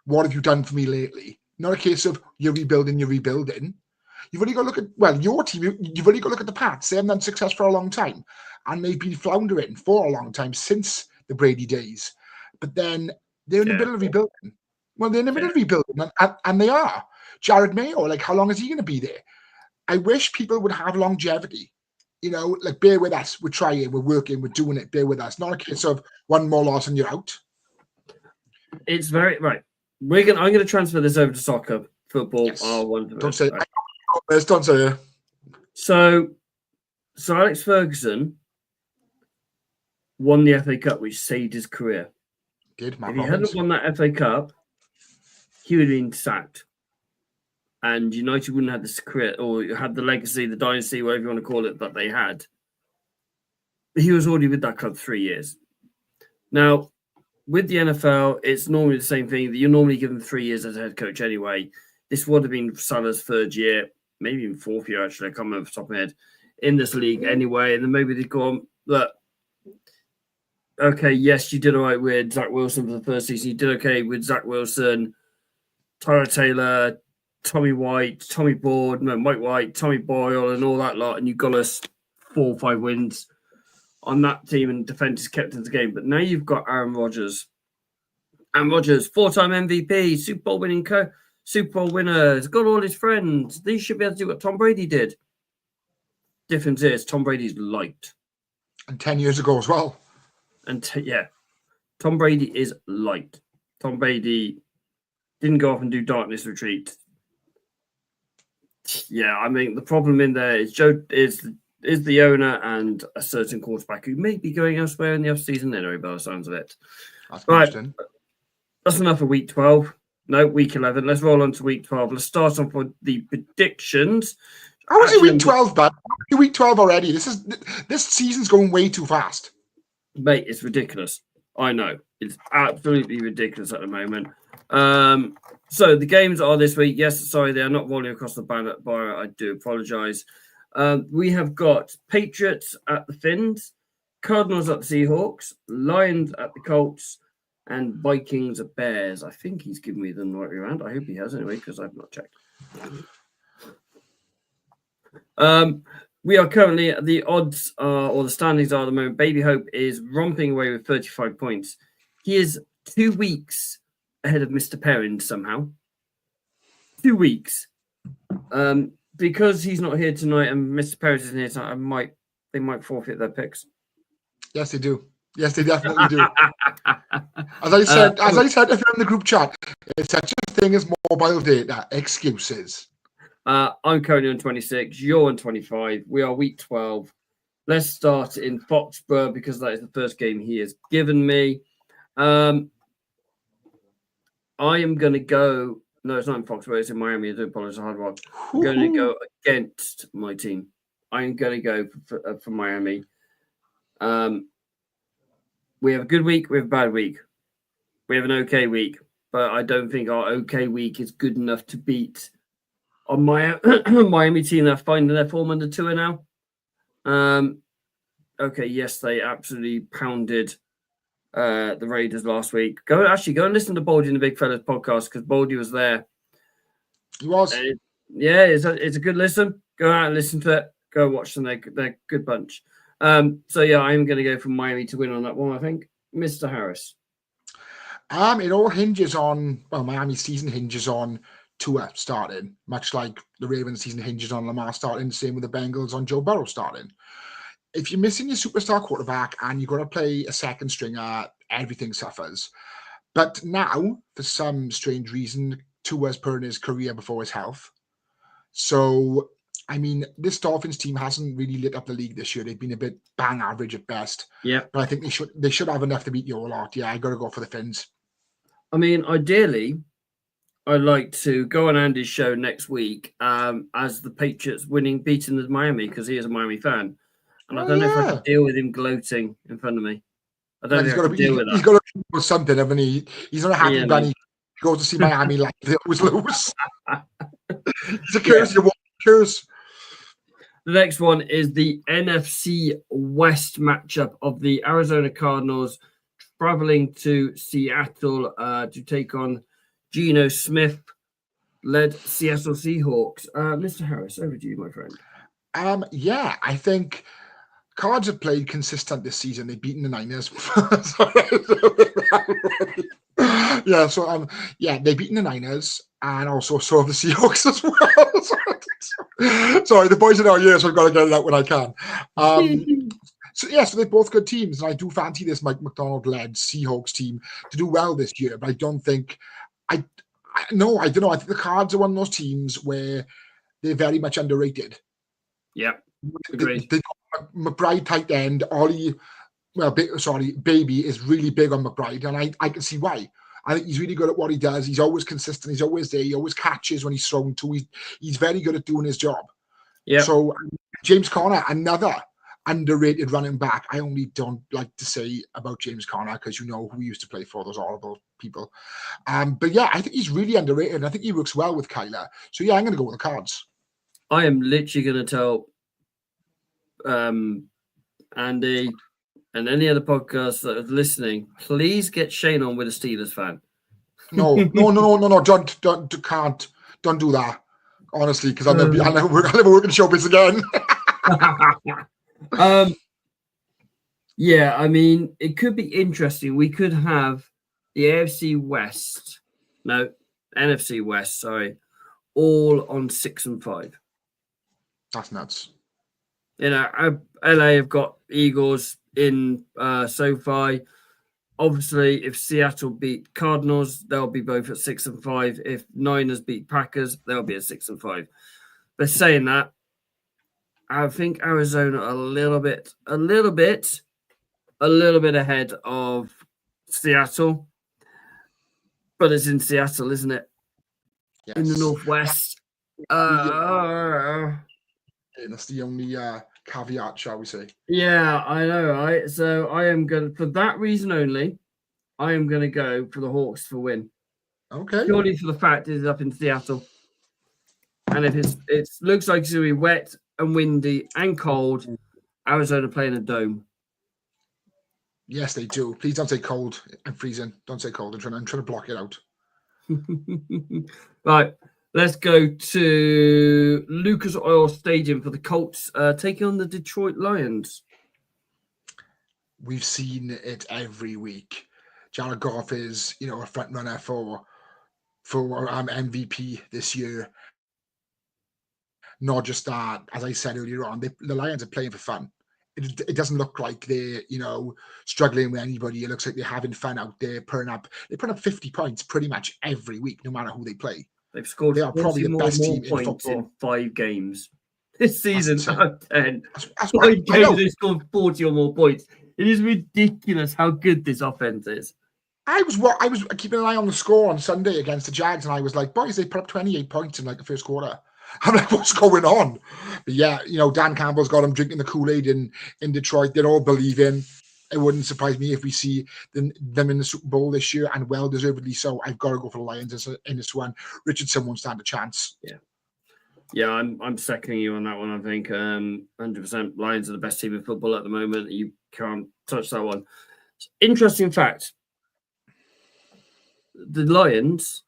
What have you done for me lately? Not a case of you're rebuilding. You've only got to look at, your team, you've only got to look at the Pats. They haven't had success for a long time. And they've been floundering for a long time since the Brady days. But then they're in the middle of rebuilding. Well, they're in the middle of rebuilding, and they are. Jared Mayo, like, how long is he going to be there? I wish people would have longevity. Like, bear with us. We're trying, we're working, we're doing it. Bear with us. Not a case of one more loss and you're out. It's very right. I'm going to transfer this over to soccer, football. Yes. Don't say it. Don't say it. So Alex Ferguson won the FA Cup, which saved his career. If he hadn't won that FA Cup, he would have been sacked. And United wouldn't have this career, or had the legacy, the dynasty, whatever you want to call it, that they had. He was already with that club 3 years. Now, with the NFL, it's normally the same thing. That you're normally given 3 years as a head coach anyway. This would have been Salah's third year, maybe even fourth year, actually. I can't remember off the top of my head, in this league anyway. And then maybe they'd go on, look, okay, yes, you did all right with Zach Wilson for the first season. You did okay with Zach Wilson, Tyler Taylor, Tommy White, Mike White, Tommy Boyle, and all that lot. And you got us 4 or 5 wins on that team, and defense is kept in the game. But now you've got Aaron Rodgers. Aaron Rodgers, 4-time MVP, Super Bowl winner. He's got all his friends. They should be able to do what Tom Brady did. Difference is Tom Brady's liked. And 10 years ago as well. And Tom Brady is liked. Tom Brady didn't go off and do darkness retreat. Yeah, I mean, the problem in there is is the owner and a certain quarterback who may be going elsewhere in the offseason anyway, by the sounds of it. That's right. That's enough for week 12. No, week 11. Let's roll on to week 12. Let's start off with the predictions. How is it week 12, bud? Week 12 already. This season's going way too fast. Mate, it's ridiculous. I know. It's absolutely ridiculous at the moment. So the games are this week. Yes, sorry, they are not rolling across the bar. I do apologise. We have got Patriots at the Finns, Cardinals at the Seahawks, Lions at the Colts, and Vikings at Bears. I think he's given me the right way around. I hope he has anyway, because I've not checked. We are currently at the odds or the standings are at the moment. Baby Hope is romping away with 35 points. He is 2 weeks ahead of Mr. Perrin somehow. 2 weeks. Because he's not here tonight and Mr. Perrin isn't here tonight, they might forfeit their picks. Yes, they do. Yes, they definitely do. As I said if you're in the group chat, it's such a thing as mobile data. Excuses. I'm currently on 26. You're on 25. We are week 12. Let's start in Foxborough because that is the first game he has given me. I am going to go. No, it's not in Foxborough. It's in Miami. I do apologize. Hard Rock. I'm going to go against my team. I'm going to go for Miami. We have a good week. We have a bad week. We have an okay week. But I don't think our okay week is good enough to beat a Miami team that are finding their form under Tua now. Okay, yes, they absolutely pounded the Raiders last week. Go and listen to Baldy and the Big Fellas podcast because Baldy was there. He was. It's a good listen. Go out and listen to it. Go watch them. They're a good bunch. So yeah, I'm going to go for Miami to win on that one. I think, Mr. Harris. It all hinges on Miami's season hinges on Tua starting, much like the Ravens season hinges on Lamar starting, the same with the Bengals on Joe Burrow starting. If you're missing your superstar quarterback and you've got to play a second stringer, everything suffers. But now, for some strange reason, Tua's putting his career before his health. So, I mean, this Dolphins team hasn't really lit up the league this year. They've been a bit bang average at best. Yeah. But I think they should have enough to beat your lot. Yeah, I got to go for the Fins. I mean, ideally, I'd like to go on Andy's show next week as the Patriots beating the Miami, because he is a Miami fan. And I don't know if I can deal with him gloating in front of me. I don't think I can deal with that. He's got to do something, haven't he? He's not a happy bunny. He goes to see Miami like they always lose. It's a curse. Yeah. Curse. The next one is the NFC West matchup of the Arizona Cardinals traveling to Seattle to take on Geno Smith-led Seattle Seahawks. Mr. Harris, over to you, my friend. Yeah, I think Cards have played consistent this season. They've beaten the Niners. They've beaten the Niners and also so have the Seahawks as well. Sorry, the boys are not here, so I've got to get it out when I can. So they're both good teams, and I do fancy this Mike McDonald-led Seahawks team to do well this year. But I don't think I don't know. I think the Cards are one of those teams where they're very much underrated. Yeah, agreed. They McBride tight end, Baby is really big on McBride, and I can see why. I think he's really good at what he does. He's always consistent. He's always there. He always catches when he's thrown to. He's very good at doing his job. Yeah. So James Conner, another underrated running back. I only don't like to say about James Conner because you know who he used to play for, those horrible people. But yeah, I think he's really underrated, and I think he works well with Kyler. So yeah, I'm going to go with the Cards. I am literally going to tell Andy and any other podcasts that are listening, please get Shane on with a Steelers fan. No, don't do that. Honestly, because I'll never work in showbiz again. Yeah, I mean, it could be interesting. We could have the NFC West, all on 6 and 5. That's nuts. You know, LA have got Eagles in SoFi. Obviously, if Seattle beat Cardinals, they'll be both at 6 and 5. If Niners beat Packers, they'll be at 6 and 5. But saying that, I think Arizona a little bit ahead of Seattle. But it's in Seattle, isn't it? Yes. In the Northwest. That's the only caveat, shall we say. Yeah, I know, right? So I am going to, for that reason only, I am going to go for the Hawks for win. Okay. Purely for the fact it is up in Seattle. And if it looks like it's going to be wet and windy and cold, Arizona playing a dome. Yes, they do. Please don't say cold and freezing. Don't say cold. I'm trying to block it out. Right. Let's go to Lucas Oil Stadium for the Colts taking on the Detroit Lions. We've seen it every week. Jared Goff is, a front runner for MVP this year. Not just that, as I said earlier on, the Lions are playing for fun. It doesn't look like they're, struggling with anybody. It looks like they're having fun out there. They put up 50 points pretty much every week, no matter who they play. They've scored they are probably the best team in football in 5 games this season. Out of 10. That's 5 games they scored 40 or more points. It is ridiculous how good this offense is. I was keeping an eye on the score on Sunday against the Jags, and I was like, boys, they put up 28 points in the first quarter. I'm like, what's going on? But yeah, Dan Campbell's got them drinking the Kool-Aid in Detroit. They're all believing. It wouldn't surprise me if we see them in the Super Bowl this year, and well-deservedly so. I've got to go for the Lions in this one. Richardson won't stand a chance. Yeah, I'm seconding you on that one. I think 100% Lions are the best team in football at the moment. You can't touch that one. Interesting fact. The Lions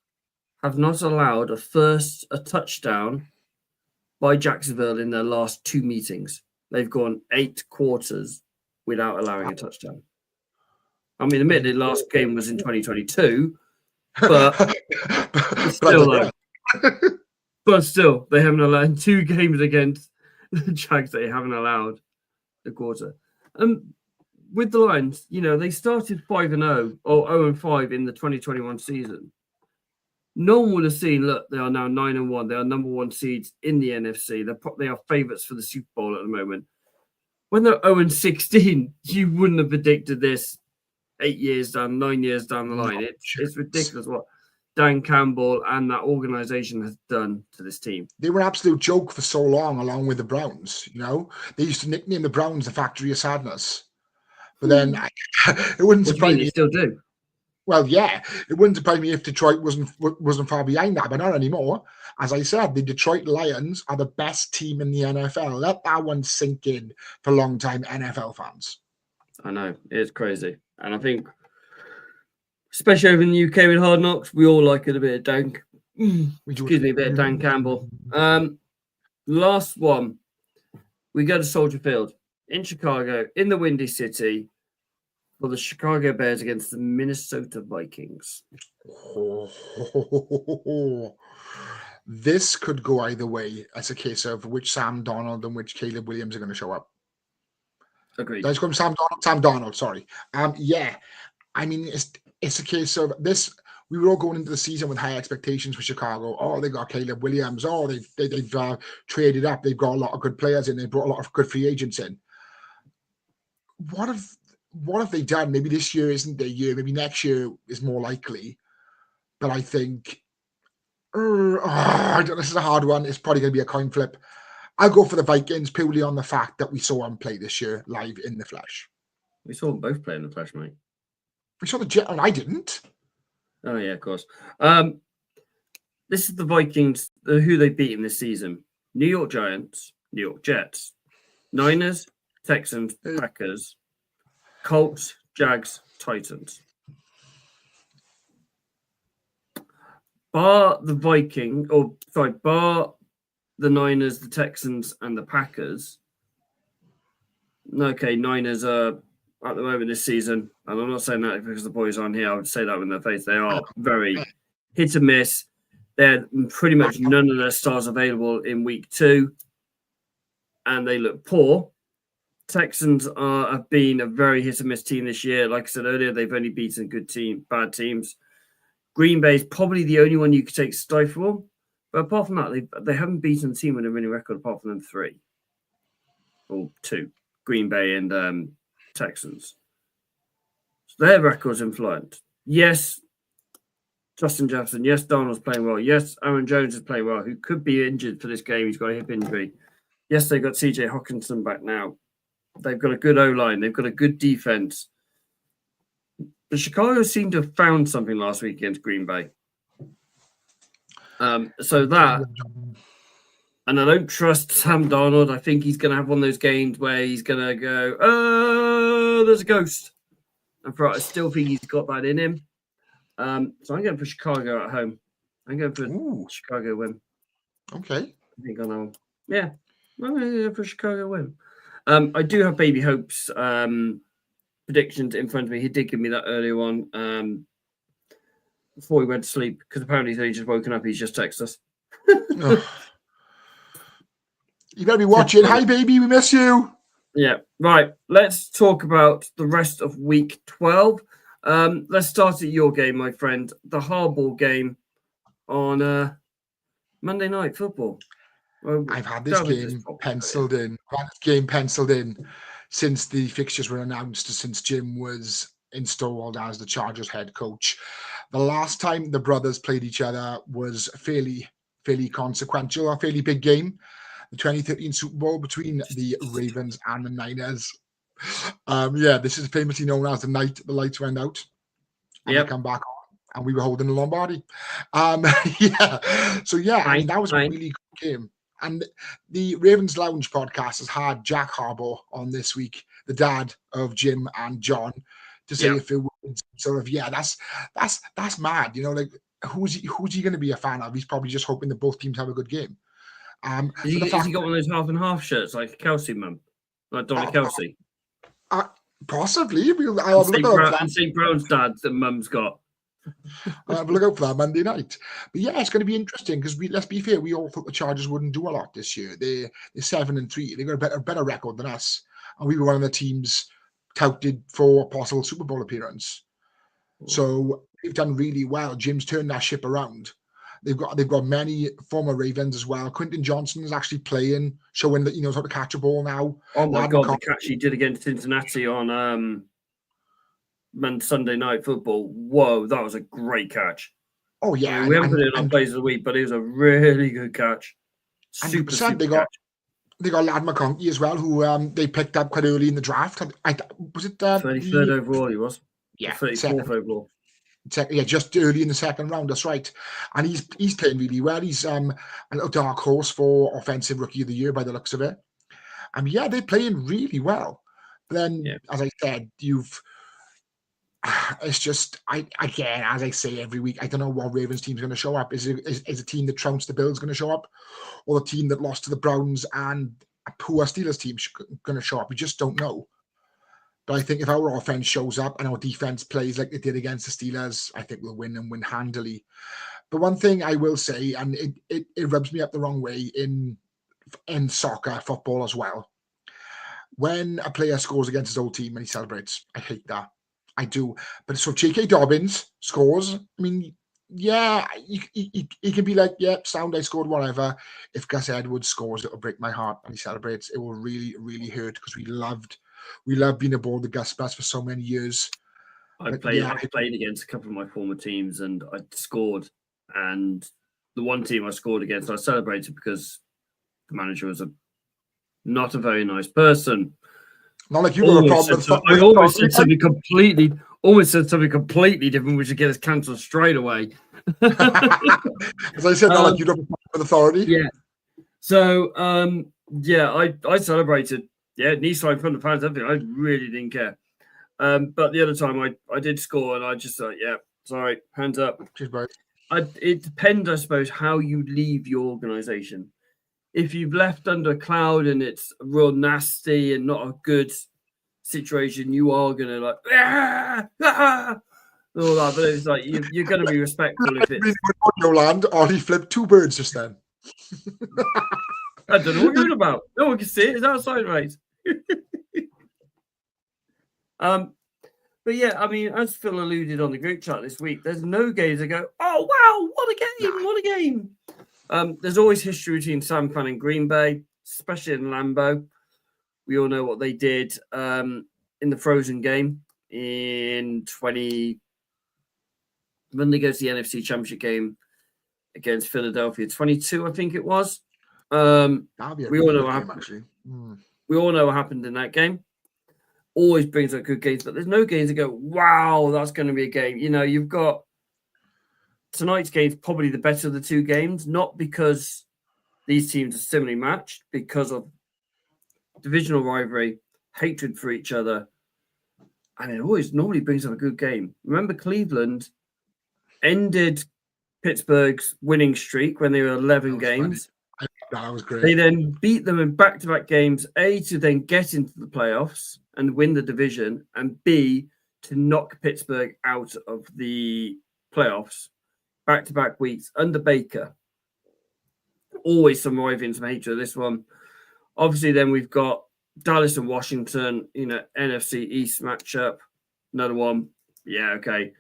have not allowed a touchdown by Jacksonville in their last 2 meetings. They've gone 8 quarters without allowing a touchdown. I mean, admittedly, the last game was in 2022, but it's still But still, they haven't allowed 2 games against the Jags. They haven't allowed the quarter. With the Lions, they started 5-0 or 0-5 in the 2021 season. No one would have seen, look, they are now 9-1. They are number 1 seeds in the NFC. They are favourites for the Super Bowl at the moment. When they're 0-16, you wouldn't have predicted this 9 years down the line. It's ridiculous what Dan Campbell and that organization has done to this team. They were an absolute joke for so long, along with the Browns. They used to nickname the Browns the Factory of Sadness. But then it wouldn't surprise me. They still do. Well, yeah, it wouldn't surprise me if Detroit wasn't far behind that, but not anymore. As I said, the Detroit Lions are the best team in the NFL. Let that one sink in for long-time NFL fans. I know, it's crazy. And I think, especially over in the UK with Hard Knocks, we all like it a bit of Dan. A bit of Dan Campbell. Last one, we go to Soldier Field in Chicago, in the Windy City, for the Chicago Bears against the Minnesota Vikings. This could go either way. As a case of which Sam Darnold and which Caleb Williams are going to show up. Agreed. Let's go from Sam Darnold. Sorry. Yeah. I mean, it's a case of this. We were all going into the season with high expectations for Chicago. Oh, they got Caleb Williams. Oh, they've traded up. They've got a lot of good players in. They brought a lot of good free agents in. What have they done? Maybe this year isn't their year. Maybe next year is more likely. But I think, this is a hard one. It's probably going to be a coin flip. I'll go for the Vikings purely on the fact that we saw them play this year live in the flesh. We saw them both play in the flesh, mate. We saw the Jet, and I didn't. Oh, yeah, of course. This is the Vikings, who they beat in this season. New York Giants, New York Jets, Niners, Texans, Packers, Colts, Jags, Titans. Bar the Niners, the Texans, and the Packers. Okay, Niners are at the moment this season, and I'm not saying that because the boys aren't here. I would say that in their face. They are very hit and miss. They're pretty much none of their stars available in week 2, and they look poor. Texans have been a very hit and miss team this year. Like I said earlier, they've only beaten bad teams. Green Bay is probably the only one you could take stifle. But apart from that, they haven't beaten a team with a winning record apart from them 3 or 2, Green Bay and Texans. So their record's influenced. Yes, Justin Jefferson. Yes, Darnold's playing well. Yes, Aaron Jones is playing well, who could be injured for this game. He's got a hip injury. Yes, they've got CJ Hawkinson back now. They've got a good O-line. They've got a good defense. But Chicago seemed to have found something last week against Green Bay. And I don't trust Sam Darnold. I think he's going to have one of those games where he's going to go, oh, there's a ghost. And I still think he's got that in him. So I'm going for Chicago at home. I'm going for Chicago win. Okay. I think I know. Yeah. I'm going to go for Chicago win. I do have Baby Hope's predictions in front of me. He did give me that earlier on before he went to sleep, because apparently he's just woken up. He's just texted us. You better be watching. Hi, baby. We miss you. Yeah. Right. Let's talk about the rest of week 12. Let's start at your game, my friend. The hardball game on Monday Night Football. Well, I've had this game penciled in. Since the fixtures were announced, since Jim was installed as the Chargers head coach. The last time the brothers played each other was fairly consequential, a fairly big game. The 2013 Super Bowl between the Ravens and the Niners. This is famously known as the night the lights went out and they come back on, and we were holding the Lombardi. I mean, that was a really good game. And the Ravens Lounge podcast has had Jack Harbaugh on this week, the dad of Jim and John, to say if it would sort of, that's mad. You know, like who's he going to be a fan of? He's probably just hoping that both teams have a good game. Has he got one of those half and half shirts like Kelsey mum, like Donna Kelsey? Possibly. And St. Brown's dad that mum's got. I'll have a look out for that Monday night. But yeah, it's going to be interesting because let's be fair, we all thought the Chargers wouldn't do a lot this year. They're 7-3. They got a better record than us, and we were one of the teams touted for a possible Super Bowl appearance. So they've done really well. Jim's turned that ship around. They've got many former Ravens as well. Quentin Johnson is actually playing, showing that he knows how to catch a ball now. Oh my God, the catch he did against Cincinnati on Sunday Night Football. Whoa, that was a great catch. Oh yeah, I mean, we haven't put it on Plays of the Week, but it was a really good catch. Super catch. They got Lad McConkey as well, who they picked up quite early in the draft. Was it 33rd overall? He was. Yeah, 34th overall. Yeah, just early in the second round. That's right, and he's playing really well. He's a little dark horse for offensive rookie of the year by the looks of it. Yeah, they're playing really well. But then, as I said, it's just again, as I say every week, I don't know what Ravens team's going to show up. Is a team that trounced the Bills going to show up, or the team that lost to the Browns and a poor Steelers team going to show up? We just don't know. But I think if our offense shows up and our defense plays like they did against the Steelers, I think we'll win and win handily. But one thing I will say, and it rubs me up the wrong way in soccer, football as well. When a player scores against his old team and he celebrates, I hate that. I do. But so J.K. Dobbins scores. I mean, yeah, he can be like, sound, I scored, whatever. If Gus Edwards scores, it'll break my heart and he celebrates. It will really, really hurt because we loved being aboard the Gus bus for so many years. I played against a couple of my former teams and I scored. And the one team I scored against, I celebrated because the manager was not a very nice person. Not like you were a problem. I almost said something completely different, which would get us cancelled straight away. As I said, not like you'd have a problem with authority. Yeah. So, I celebrated. Yeah, knee slide from the fans, everything. I really didn't care. But the other time I did score and I just thought, sorry, hands up. Cheers, bro. It depends, I suppose, how you leave your organisation. If you've left under a cloud and it's real nasty and not a good situation, you are going to like, all that. But it's like, you're going to be respectful if it's... Your land, or he flipped 2 birds just then. I don't know what you're on about. No one can see it. It's outside, right? But yeah, I mean, as Phil alluded on the group chat this week, there's no games that go, oh, wow, what a game, what a game. There's always history between San Fran and Green Bay, especially in Lambeau. We all know what they did in the Frozen game in when they go to the NFC Championship game against Philadelphia, 22, I think it was. We all know what happened. Actually. We all know what happened in that game. Always brings up good games, but there's no games that go, wow, that's going to be a game. You know, you've got tonight's game's probably the better of the 2 games, not because these teams are similarly matched, because of divisional rivalry, hatred for each other, and it always normally brings up a good game. Remember, Cleveland ended Pittsburgh's winning streak when they were 11 games. That was great. They then beat them in back-to-back games, A, to then get into the playoffs and win the division, and B, to knock Pittsburgh out of the playoffs back-to-back weeks under Baker. Always some rivalry and some hatred of this one. Obviously, then we've got Dallas and Washington, NFC East matchup. Another one. Yeah, okay.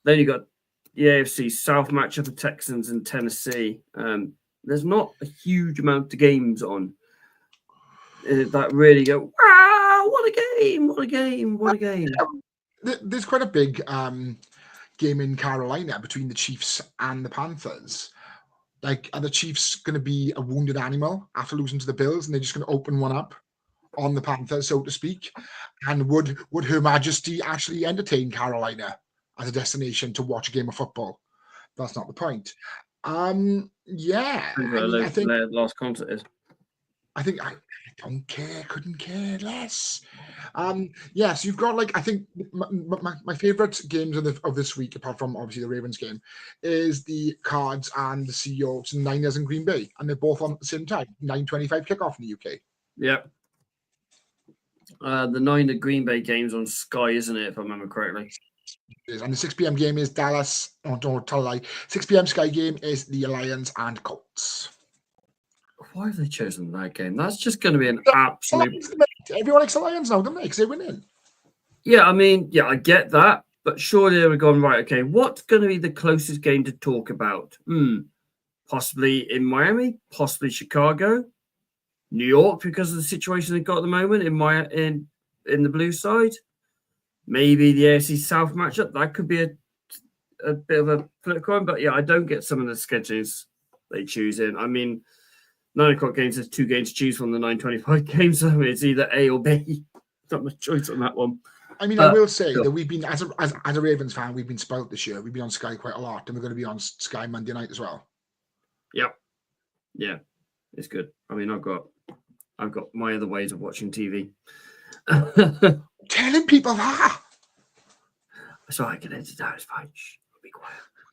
Then you've got the AFC South matchup of Texans and Tennessee. There's not a huge amount of games on that really go, wow, what a game, what a game, what a game. There's quite a big game in Carolina between the Chiefs and the Panthers. Like, are the Chiefs going to be a wounded animal after losing to the Bills, and they're just going to open one up on the Panthers, so to speak? And would Her Majesty actually entertain Carolina as a destination to watch a game of football? That's not the point. Yeah, I think their last concert is. I don't care, couldn't care less. Yeah, so you've got, like, I think my favorite games of this week, apart from obviously the Ravens game, is the Cards and the Seahawks and Niners and Green Bay, and they're both on at the same time. 9:25 kickoff in the UK. Yep. The Niner Green Bay game's on Sky, isn't it? If I remember correctly. And the 6 p.m. game is Dallas. Oh, don't tell a lie. 6 p.m. Sky game is the Lions and Colts. Why have they chosen that game? That's just going to be an Yeah, absolute. Everyone likes the Lions now, don't they? Because they win in. Yeah, I mean, yeah, I get that, but surely they were going right. Okay, what's going to be the closest game to talk about? Possibly in Miami, possibly Chicago, New York, because of the situation they've got at the moment in the blue side. Maybe the AFC South matchup. That could be a bit of a flip coin, but yeah, I don't get some of the schedules they choose in. I mean, 9 o'clock games, there's 2 games to choose from the 9:25 games, so it's either A or B. Not much choice on that one. I mean, I will say that we've been, as a Ravens fan, we've been spoiled this year. We've been on Sky quite a lot, and we're going to be on Sky Monday night as well. Yep. Yeah, it's good. I mean, I've got my other ways of watching TV. Telling people that. So I can edit out. It's fine. Shh, I'll be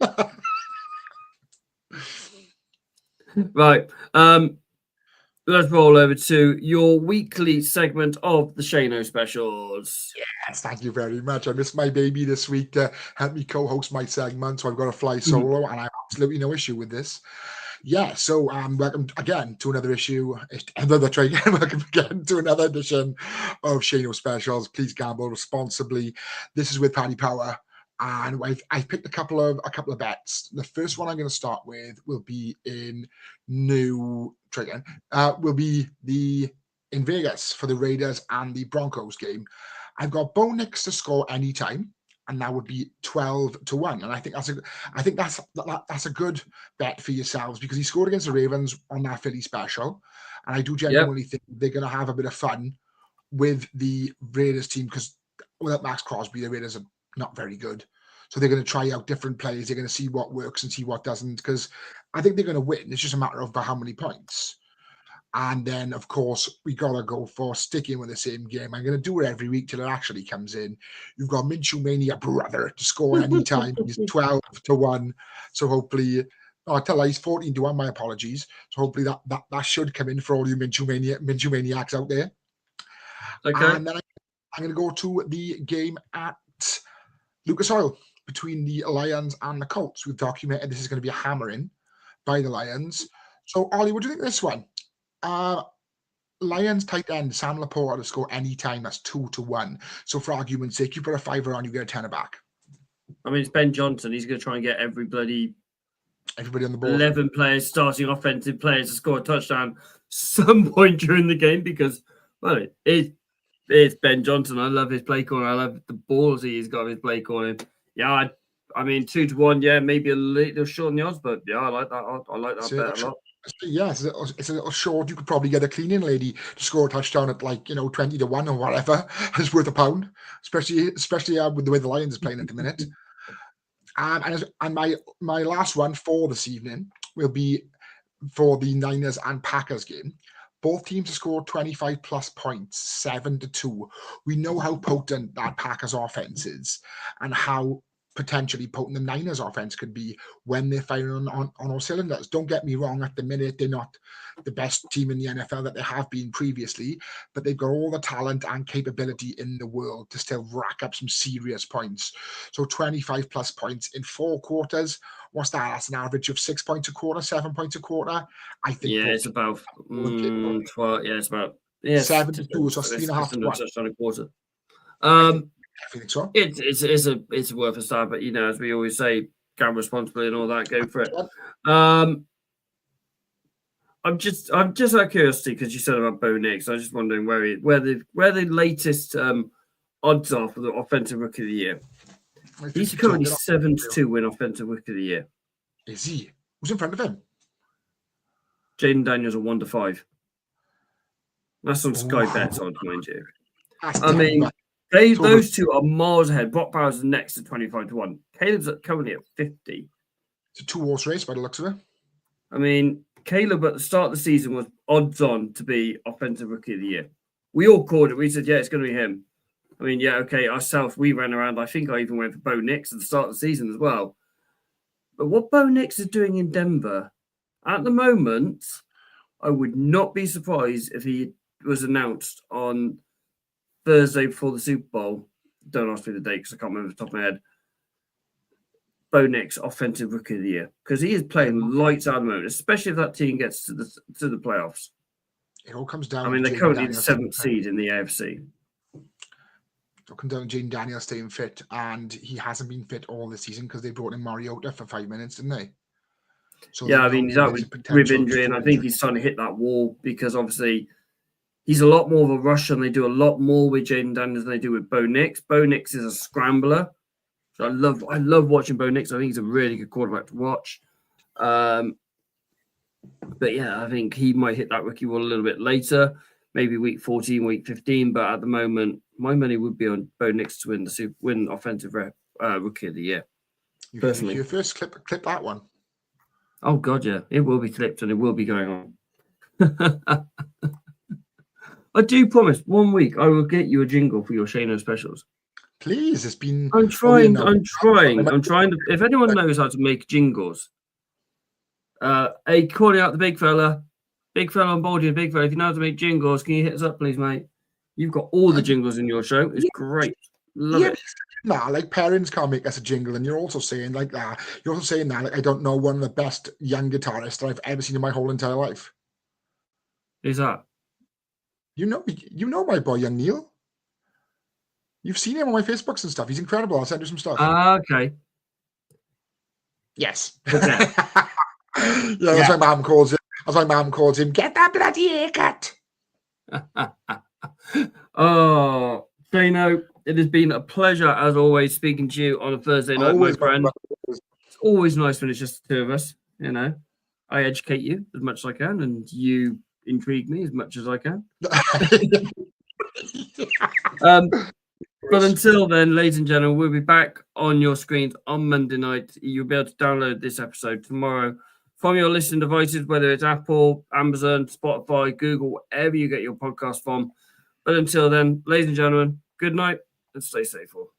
quiet. Right. Let's roll over to your weekly segment of the Shano specials. Yes, thank you very much. I missed my baby this week to help me co-host my segment, so I've got to fly solo, and I have absolutely no issue with this. Yeah, so welcome again to another issue. Welcome again to another edition of Shano Specials. Please gamble responsibly. This is with Paddy Power, and I've picked a couple of bets. The first one I'm going to start with will be in in Vegas for the Raiders and the Broncos game. I've got Bo Nix to score anytime, and that would be 12-1. And I think that's a good bet for yourselves, because he scored against the Ravens on that Philly special, and I do genuinely think they're going to have a bit of fun with the Raiders team, because without Max Crosby, the Raiders are not very good. So they're going to try out different plays. They're going to see what works and see what doesn't, because I think they're going to win. It's just a matter of how many points. And then, of course, we got to go for sticking with the same game. I'm going to do it every week till it actually comes in. You've got Minshew Mania brother to score anytime. He's 12-1. So hopefully, he's 14-1. My apologies. So hopefully that should come in for all you Minshew Maniacs out there. Okay. And then I'm going to go to the game at Lucas Oil between the Lions and the Colts. We've documented this is going to be a hammering by the Lions. So, Ollie, what do you think of this one? Lions tight end Sam Laporta to score anytime. That's 2-1. So, for argument's sake, you put a $5 on, you get a $10 back. I mean, it's Ben Johnson. He's going to try and get everybody on the board. 11 players, starting offensive players, to score a touchdown some point during the game, because, well, it's Ben Johnson. I love his play calling. I love the balls he's got his play calling. Yeah, I mean, 2-1. Yeah, maybe a little short on the odds, but yeah, I like that. I like that bet a lot. Yeah, it's a little short. You could probably get a cleaning lady to score a touchdown at 20-1 or whatever. It's worth £1, especially with the way the Lions is playing at the minute. And my last one for this evening will be for the Niners and Packers game. Both teams have scored 25 plus points, 7-2. We know how potent that Packers offense is, and how potentially potent the Niners offense could be when they're firing on all cylinders. Don't get me wrong, at the minute, they're not the best team in the NFL that they have been previously, but they've got all the talent and capability in the world to still rack up some serious points. So 25 plus points in 4 quarters. What's that? That's an average of 6 points a quarter, 7 points a quarter. I think. Yeah, it's about 12. Yeah, it's about 7-2. So 3.5 touchdown a quarter. I think so. It's worth a start, but as we always say, gamble responsibly and all that. Go for it. I'm just out of curiosity, because you said about Bo Nix. I was just wondering where the latest odds are for the offensive rookie of the year. He's currently 7-2 win offensive rookie of the year. Is he? Who's in front of him? Jaden Daniels are 1-5. That's on Sky Bets odds, mind you. I mean, those two are miles ahead. Brock Bowers is next at 25-1. Caleb's currently at 50. It's a 2-horse race by the looks of it. I mean, Caleb at the start of the season was odds on to be offensive rookie of the year. We all called it. We said, yeah, it's going to be him. I mean, yeah, okay, ourselves, we ran around. I think I even went for Bo Nix at the start of the season as well. But what Bo Nix is doing in Denver, at the moment, I would not be surprised if he was announced on Thursday before the Super Bowl don't ask me the date because I can't remember off the top of my head. Bo Nix, offensive rookie of the year, because he is playing lights out at the moment, especially if that team gets to the playoffs. It all comes down. I mean, they're currently the 7th seed in the AFC. It'll come down to Jaden Daniels staying fit, and he hasn't been fit all this season because they brought in Mariota for 5 minutes, didn't they? So yeah, I mean, he's out with rib injury, and I think he's starting to hit that wall because obviously he's a lot more of a rusher, and they do a lot more with Jaden Daniels than they do with Bo Nix. Bo Nix is a scrambler. So I love watching Bo Nix. I think he's a really good quarterback to watch. But yeah, I think he might hit that rookie wall a little bit later, maybe week 14, week 15. But at the moment, my money would be on Bo Nix to win offensive rookie of the year. Personally, your first clip that one. Oh God, yeah, it will be clipped and it will be going on. I do promise 1 week I will get you a jingle for your Shano specials. Please, it's been. I'm trying. I'm trying to. If anyone knows how to make jingles, hey, calling out the big fella on board here, big fella. If you know how to make jingles, can you hit us up, please, mate? You've got all the jingles in your show. It's great. Love it. Nah, like parents can't make us a jingle, and you're also saying like that. You're also saying that like I don't know one of the best young guitarists that I've ever seen in my whole entire life. Who's that? You know my boy, young Neil. You've seen him on my Facebooks and stuff. He's incredible. I'll send you some stuff. Okay. Yes. Okay. Yeah, that's my mom calls him. That's my mom calls him. Get that bloody haircut. Oh, Shano, it has been a pleasure as always speaking to you on a Thursday night, my friend. It's always nice when it's just the two of us. You know, I educate you as much as I can, and you intrigue me as much as I can. But until then, ladies and gentlemen, we'll be back on your screens on Monday night. You'll be able to download this episode tomorrow from your listening devices, whether it's Apple, Amazon, Spotify, Google, wherever you get your podcast from. But until then, ladies and gentlemen, good night and stay safe all.